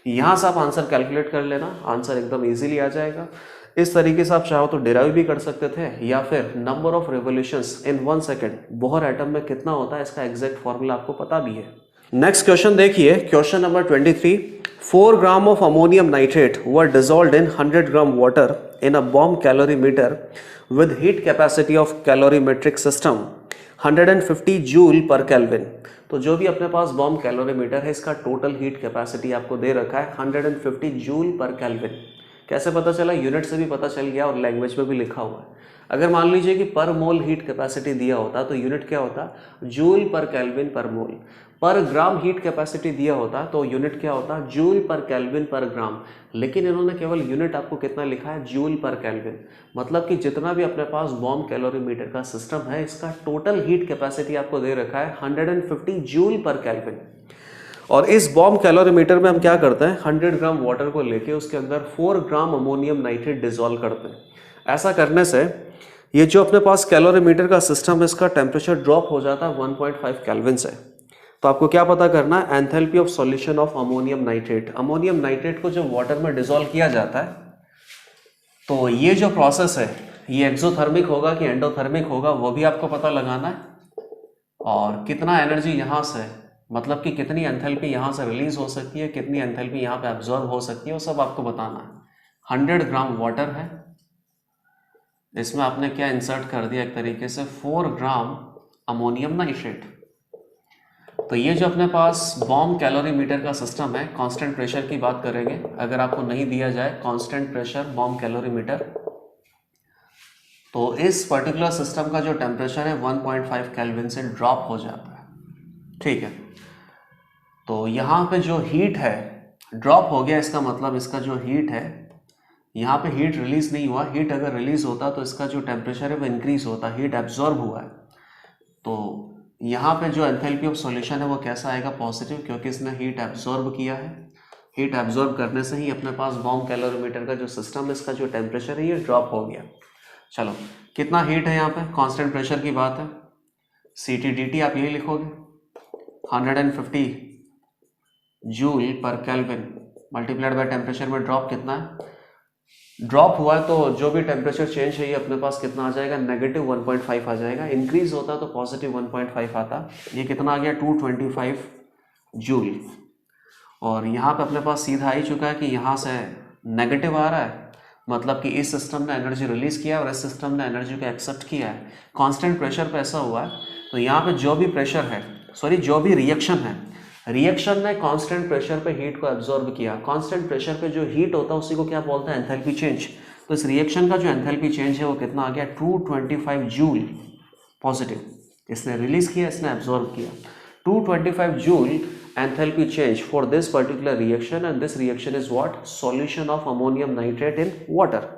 यहाँ से आप आंसर कैलकुलेट कर लेना, आंसर एकदम इजीली आ जाएगा। इस तरीके से आप चाहो तो डिराइव भी कर सकते थे, या फिर number of revolutions in 1 second Bohr atom में कितना होता है इसका एग्जैक्ट फॉर्मूला आपको पता भी है। नेक्स्ट क्वेश्चन देखिए, question number 23। 4 gram of ammonium nitrate were dissolved in 100 gram water in a bomb calorimeter with heat capacity of calorimetric system 150 joule पर केल्विन। तो जो भी अपने पास बॉम्ब कैलोरीमीटर है इसका टोटल हीट कैपेसिटी आपको दे रखा है 150 जूल पर केल्विन। कैसे पता चला, यूनिट से भी पता चल गया और लैंग्वेज में भी लिखा हुआ है। अगर मान लीजिए कि पर मोल हीट कैपेसिटी दिया होता तो यूनिट क्या होता जूल पर केल्विन पर मोल। पर ग्राम हीट कैपेसिटी दिया होता तो यूनिट क्या होता जूल पर केल्विन पर ग्राम, लेकिन इन्होंने केवल यूनिट आपको कितना लिखा है जूल पर केल्विन। मतलब कि जितना भी अपने पास बॉम्ब कैलोरीमीटर का सिस्टम है इसका टोटल हीट कैपेसिटी आपको दे रखा है 150 जूल पर केल्विन। और इस बॉम्ब कैलोरीमीटर में हम क्या करते हैं 100 ग्राम वाटर को लेके उसके अंदर 4 ग्राम अमोनियम नाइट्रेट डिसॉल्व करते हैं। ऐसा करने से ये जो अपने पास कैलोरीमीटर का सिस्टम है इसका टेम्परेचर ड्रॉप हो जाता है 1.5 केल्विन से। तो आपको क्या पता करना है enthalpy of solution of ammonium nitrate. Ammonium nitrate को जब वाटर में डिसॉल्व किया जाता है तो ये जो प्रोसेस है ये एक्सोथर्मिक होगा कि एंडोथर्मिक होगा वो भी आपको पता लगाना है, और कितना एनर्जी यहाँ से मतलब कि कितनी एंथैल्पी यहाँ से रिलीज हो सकती है, कितनी एंथैल्पी यहाँ पे एब्जॉर्ब हो सकती है, वो सब आपको बताना है। 100 ग्राम वाटर है इसमें आपने क्या इंसर्ट कर दिया, एक तरीके से 4 ग्राम अमोनियम नाइट्रेट। तो ये जो अपने पास बॉम्ब कैलोरीमीटर का सिस्टम है, कांस्टेंट प्रेशर की बात करेंगे, अगर आपको नहीं दिया जाए कांस्टेंट प्रेशर बॉम्ब कैलोरीमीटर, तो इस पर्टिकुलर सिस्टम का जो टेम्परेचर है 1.5 केल्विन से ड्रॉप हो जाता है। ठीक है, तो यहाँ पे जो हीट है ड्रॉप हो गया, इसका मतलब इसका जो हीट है, यहाँ पे हीट रिलीज नहीं हुआ, हीट अगर रिलीज होता तो इसका जो टेम्परेचर है वो इंक्रीज होता, हीट एब्जॉर्ब हुआ है। तो यहाँ पे जो एंथैल्पी ऑफ सॉल्यूशन है वो कैसा आएगा, पॉजिटिव, क्योंकि इसने हीट एब्जॉर्ब किया है। हीट एब्जॉर्ब करने से ही अपने पास बॉम्ब कैलोरीमीटर का जो सिस्टम है, इसका जो टेम्परेचर है ये ड्रॉप हो गया। चलो, कितना हीट है यहाँ पे, कांस्टेंट प्रेशर की बात है, CT/dt आप यही लिखोगे, 150 जूल पर केल्विन मल्टीप्लाइड बाय टेम्परेचर में ड्रॉप कितना है, ड्रॉप हुआ है तो जो भी टेम्परेचर चेंज है ये अपने पास कितना आ जाएगा, -1.5 आ जाएगा। इंक्रीज होता तो +1.5 आता, ये कितना आ गया 225 जूल। और यहाँ पे अपने पास सीधा आ ही चुका है कि यहाँ से नेगेटिव आ रहा है, मतलब कि इस सिस्टम ने एनर्जी रिलीज किया और इस सिस्टम ने एनर्जी को एक्सेप्ट किया है। कांस्टेंट प्रेशर पे ऐसा हुआ है, तो यहाँ पे जो भी प्रेशर है, सॉरी जो भी रिएक्शन है, रिएक्शन ने कांस्टेंट प्रेशर पे हीट को एब्जॉर्ब किया। कांस्टेंट प्रेशर पे जो हीट होता है उसी को क्या बोलते हैं, एंथैल्पी चेंज। तो इस रिएक्शन का जो एंथैल्पी चेंज है वो कितना आ गया, 225 जूल पॉजिटिव। इसने रिलीज किया, इसने एब्जॉर्ब किया, 225 joule enthalpy change for this particular reaction, and this reaction is what, solution of ammonium nitrate in water.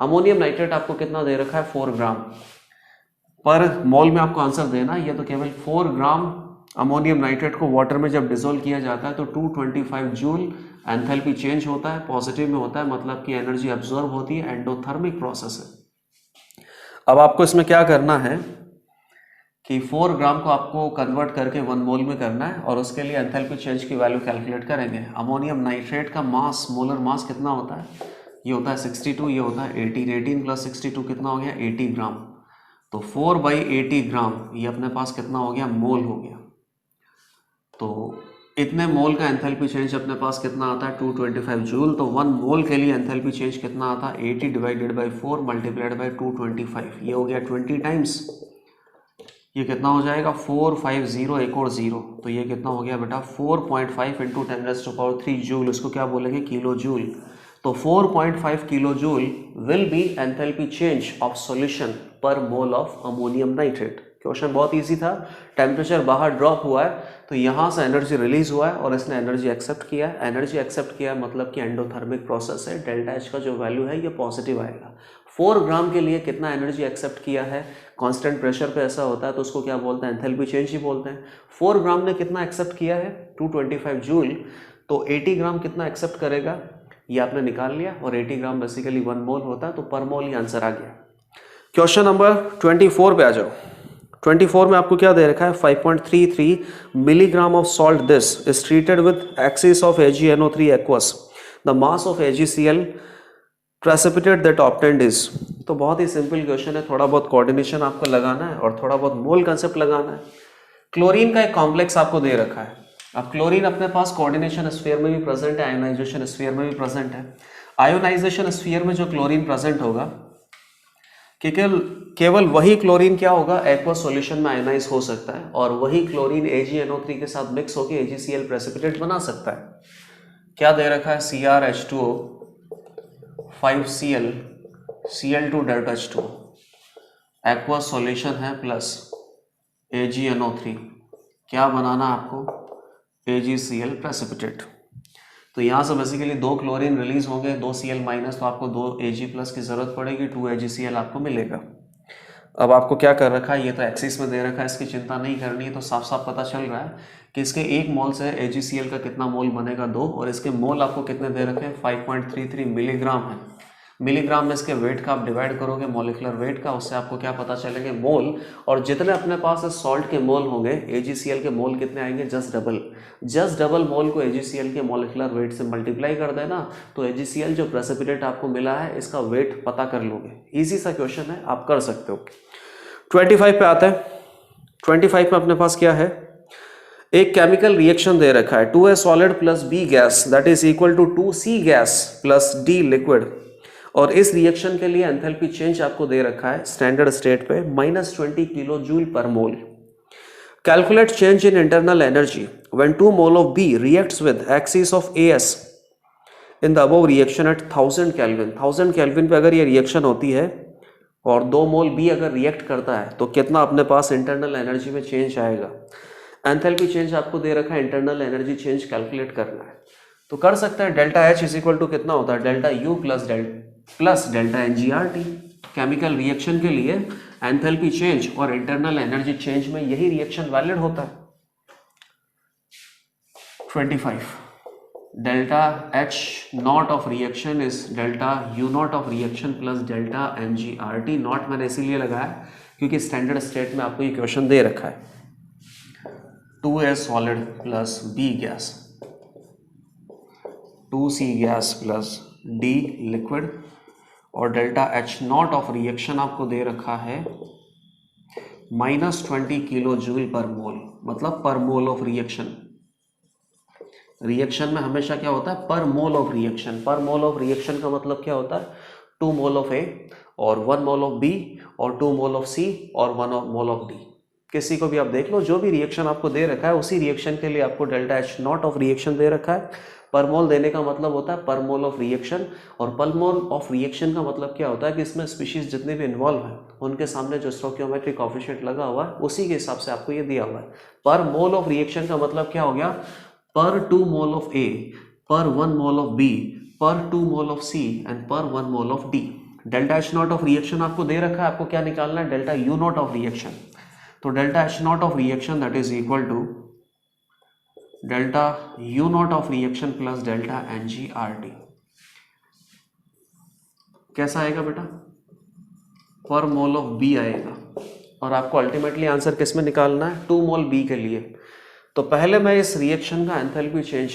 Ammonium nitrate आपको कितना दे रखा है, 4 ग्राम पर मोल में आपको आंसर देना। ये तो केवल 4 ग्राम अमोनियम नाइट्रेट को वाटर में जब डिसोल्व किया जाता है तो 225 जूल एंथैल्पी चेंज होता है, पॉजिटिव में होता है, मतलब कि एनर्जी एब्जॉर्ब होती है, एंडोथर्मिक प्रोसेस है। अब आपको इसमें क्या करना है कि 4 ग्राम को आपको कन्वर्ट करके 1 मोल में करना है, और उसके लिए एंथैल्पी चेंज की वैल्यू कैलकुलेट करेंगे। अमोनियम नाइट्रेट का मास, मोलर मास कितना होता है, ये होता है 62, ये होता है 18, 18 + 62 कितना हो गया, 80 ग्राम। तो 4/80 ग्राम ये अपने पास कितना हो गया, मोल हो गया। तो इतने मोल का एंथैल्पी चेंज अपने पास कितना आता है, 225 जूल। तो 1 मोल के लिए एंथैल्पी चेंज कितना आता है, 80 / 4 मल्टीप्लाइड बाई 225, ये हो गया 20 टाइम्स। ये कितना हो जाएगा, 450, एक और 0, तो ये कितना हो गया बेटा, 4.5 × 10⁻³ जूल। इसको क्या बोलेंगे, किलो जूल। तो 4.5 kilo joule will be enthalpy change of solution per mole of ammonium nitrate. Question बहुत इजी था, टेम्परेचर बाहर ड्रॉप हुआ है तो यहाँ से एनर्जी रिलीज हुआ है और इसने एनर्जी एक्सेप्ट किया है। एनर्जी एक्सेप्ट किया मतलब कि एंडोथर्मिक प्रोसेस है, ΔH का जो वैल्यू है ये पॉजिटिव आएगा। 4 ग्राम के लिए कितना एनर्जी एक्सेप्ट किया है, कांस्टेंट प्रेशर पे ऐसा होता है तो उसको क्या बोलते हैं, एंथैल्पी चेंज ही बोलते हैं। 4 ग्राम ने कितना एक्सेप्ट किया है, 225 जूल, तो 80 ग्राम कितना एक्सेप्ट करेगा ये आपने निकाल लिया, और 80 ग्राम बेसिकली 1 मोल होता है, तो पर मोल ही आंसर आ गया। क्वेश्चन नंबर 24 पे आ जाओ। 24 में आपको क्या दे रखा है, 5.33 milligram of salt this is treated with excess of AgNO3 aqueous, the mass of AgCl precipitate that obtained is. तो बहुत ही सिंपल क्वेश्चन है, थोड़ा बहुत कोऑर्डिनेशन आपको लगाना है और थोड़ा बहुत मोल कंसेप्ट लगाना है। क्लोरीन का एक कॉम्प्लेक्स आपको दे रखा है। अब क्लोरीन अपने पास कोऑर्डिनेशन स्फीयर में भी प्रेजेंट है, आयोनाइजेशन स्फीयर में भी प्रेजेंट है। आयोनाइजेशन स्फीयर में जो क्लोरीन प्रेजेंट होगा, केवल वही क्लोरीन क्या होगा, एक्वस सॉल्यूशन में आयोनाइज हो सकता है, और वही क्लोरीन AgNO3 के साथ मिक्स होकर AgCl प्रेसिपिटेट बना सकता है। क्या दे रखा है, CrH2O 5Cl Cl2 ΔH2, aqueous solution है प्लस AgNO3, क्या बनाना आपको, AgCl प्रेसिपिटेट। तो यहाँ से बेसिकली 2 क्लोरीन रिलीज होंगे, 2 Cl माइनस, तो आपको 2 Ag+ की जरूरत पड़ेगी, 2 AgCl आपको मिलेगा। अब आपको क्या कर रखा है, ये तो एक्सिस में दे रखा है, इसकी चिंता नहीं करनी है। तो साफ साफ पता चल रहा है कि इसके 1 मोल से AgCl का कितना मोल बनेगा, 2, और इसके मोल आपको कितने दे रखे हैं, 5.33 मिलीग्राम है। मिलीग्राम में इसके वेट का आप डिवाइड करोगे मॉलिक्यूलर वेट का, उससे आपको क्या पता चलेंगे, मोल। और जितने अपने पास सॉल्ट के मोल होंगे, AgCl के मोल कितने आएंगे, जस्ट डबल मोल को AgCl के मॉलिक्यूलर वेट से मल्टीप्लाई कर देना, तो AgCl जो प्रेसिपिटेट आपको मिला है इसका वेट पता कर लोगे। इजी सा क्वेश्चन है, आप कर सकते हो। 25 पे आते हैं। 25 में अपने पास क्या है, एक केमिकल रिएक्शन दे रखा है, 2A solid + B gas that is equal to 2C gas + D liquid और इस रिएक्शन के लिए एंथैल्पी चेंज आपको दे रखा है स्टैंडर्ड स्टेट पे -20 kilo joule per mole. Calculate change in internal energy when 2 mole of B reacts with excess of AS in the above reaction at 1000 kelvin. 1000 kelvin पे अगर ये रिएक्शन होती है और 2 मोल बी अगर रिएक्ट करता है तो कितना अपने पास इंटरनल एनर्जी में चेंज आएगा। एंथैल्पी चेंज आपको दे रखा है, इंटरनल एनर्जी चेंज कैलकुलेट करना है तो कर सकते हैं। Delta H is equal to कितना होता है, delta U plus delta NGRT। Chemical reaction के लिए एंथैल्पी चेंज और इंटरनल एनर्जी चेंज में यही रिएक्शन वैलिड होता है। 25 delta H not of reaction is delta U not of reaction plus delta NGRT। Naught मैंने इसीलिए लगाया क्योंकि स्टैंडर्ड स्टेट में आपको ये क्वेश्चन दे रखा है। 2A solid plus B gas, 2C gas plus D liquid और delta H not of reaction आपको दे रखा है -20 किलो जूल पर मोल, मतलब पर मोल ऑफ रिएक्शन। रिएक्शन में हमेशा क्या होता है, पर मोल ऑफ रिएक्शन। पर मोल ऑफ रिएक्शन का मतलब क्या होता है, 2 मोल ऑफ A और 1 मोल ऑफ B और 2 मोल ऑफ C और 1 मोल ऑफ D। किसी को भी आप देख लो, जो भी रिएक्शन आपको दे रखा है उसी रिएक्शन के लिए आपको delta H not of reaction दे रखा है। पर मोल देने का मतलब होता है पर मोल ऑफ रिएक्शन, और पर मोल ऑफ रिएक्शन का मतलब क्या होता है कि इसमें स्पीशीज जितने भी इन्वॉल्व हैं उनके सामने जो स्टोइकियोमेट्रिक कोएफिशिएंट लगा हुआ है उसी के हिसाब से आपको ये दिया हुआ है। पर मोल ऑफ रिएक्शन का मतलब क्या हो गया, पर 2 मोल ऑफ A, पर 1 मोल ऑफ B, पर 2 mole of C and per 1 mole of D। Delta H not of reaction आपको दे रखा है, आपको क्या निकालना है, delta U not of reaction. तो delta H not of reaction that is equal to delta U not of reaction plus delta NGRT। कैसा आएगा बेटा, पर मोल ऑफ B आएगा, और आपको अल्टीमेटली आंसर किस में निकालना है, 2 मोल B के लिए। तो पहले मैं इस रिएक्शन का एंथैल्पी चेंज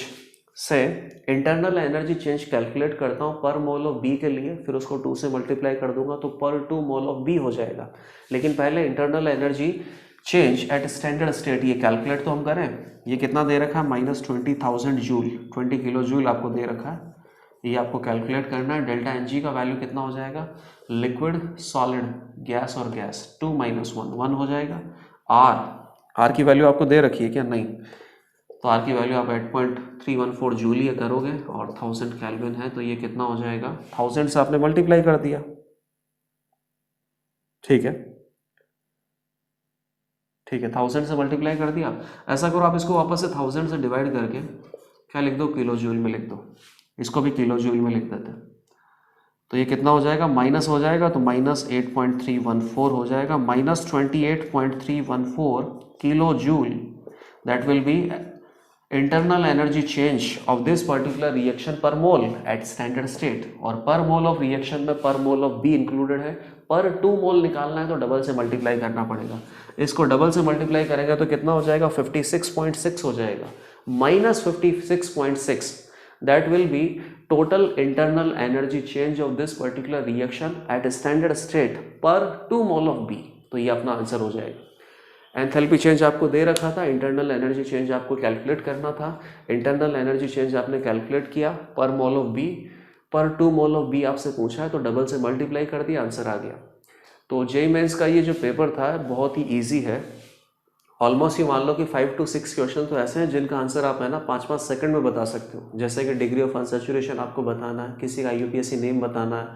से इंटरनल एनर्जी चेंज कैलकुलेट करता हूँ पर मोल ऑफ B के लिए, फिर उसको 2 से मल्टीप्लाई कर दूंगा तो पर 2 मोल ऑफ B हो जाएगा। लेकिन पहले internal energy change at standard state ये कैलकुलेट तो हम करें। ये कितना दे रखा है, -20,000 जूल, 20 किलो जूल आपको दे रखा है, ये आपको कैलकुलेट करना है। डेल्टा NG का वैल्यू कितना हो जाएगा, लिक्विड, सॉलिड, गैस और गैस, 2 - 1 हो जाएगा। R की वैल्यू आपको दे रखी है क्या, नहीं, तो R की वैल्यू आप 8.314 जूल ये करोगे और 1000 केल्विन है तो ये कितना हो जाएगा, 1000 से आपने मल्टीप्लाई कर दिया, ठीक है 1000 से मल्टीप्लाई कर दिया। ऐसा करो आप इसको वापस से 1000 से डिवाइड करके क्या लिख दो, किलो जूल में लिख दो, इसको भी किलो जूल में लिख देते हैं। तो ये कितना हो जाएगा, माइनस हो जाएगा तो -8.314 हो जाएगा, -28.314 kilo joule that will be internal energy change of this particular reaction पर मोल एट स्टैंडर्ड स्टेट। और पर मोल ऑफ रिएक्शन में पर मोल ऑफ B इंक्लूडेड है। पर 2 मोल निकालना है तो डबल से मल्टीप्लाई करना पड़ेगा, इसको डबल से मल्टीप्लाई करेंगे तो कितना हो जाएगा, 56.6 हो जाएगा, -56.6 that will be total internal energy change of this particular reaction at standard state पर 2 मोल ऑफ B। तो ये अपना आंसर हो जाएगा। एंथैल्पी चेंज आपको दे रखा था, इंटरनल एनर्जी चेंज आपको कैलकुलेट करना था। इंटरनल एनर्जी चेंज आपने कैलकुलेट किया पर मोल ऑफ B, पर 2 मोल ऑफ B आपसे पूछा है तो डबल से मल्टीप्लाई कर दिया, आंसर आ गया। तो जेईई मेंस का ये जो पेपर था बहुत ही इजी है। ऑलमोस्ट ये मान लो कि 5 to 6 क्वेश्चन तो ऐसे हैं जिनका आंसर आप है ना 5-5 सेकंड में बता सकते हो। जैसे कि डिग्री ऑफ अनसैचुरेशन आपको बताना है, किसी का यूपीएससी नेम बताना है,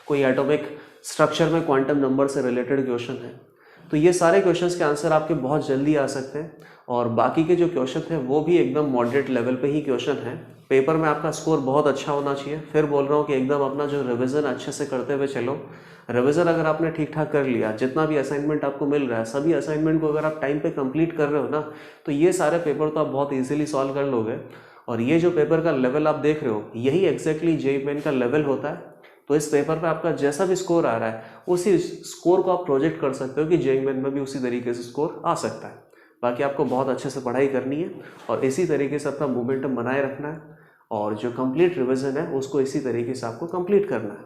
कोई एटॉमिक स्ट्रक्चर में क्वांटम नंबर से रिलेटेड क्वेश्चन है, तो ये सारे क्वेश्चंस के आंसर आपके बहुत जल्दी आ सकते हैं। और बाकी के जो क्वेश्चन हैं वो भी एकदम मॉडरेट लेवल पे ही क्वेश्चन हैं। पेपर में आपका स्कोर बहुत अच्छा होना चाहिए। फिर बोल रहा हूँ कि एकदम अपना जो रिवीजन अच्छे से करते हुए चलो। रिवीजन अगर आपने ठीक ठाक कर लिया, जितना भी असाइनमेंट आपको मिल रहा है सभी असाइनमेंट को अगर आप टाइम पे कंप्लीट कर रहे हो ना, तो ये सारे पेपर तो आप बहुत ईजिली सॉल्व कर लोगे। और ये जो पेपर का लेवल आप देख रहे हो यही एग्जैक्टली जेईई मेन का लेवल होता है। तो इस पेपर पे आपका जैसा भी स्कोर आ रहा है उसी स्कोर को आप प्रोजेक्ट कर सकते हो कि जेईई मेन में भी उसी तरीके से स्कोर आ सकता है। बाकी आपको बहुत अच्छे से पढ़ाई करनी है और इसी तरीके से अपना मोमेंटम बनाए रखना है, और जो कंप्लीट रिवीजन है उसको इसी तरीके से आपको कंप्लीट करना है।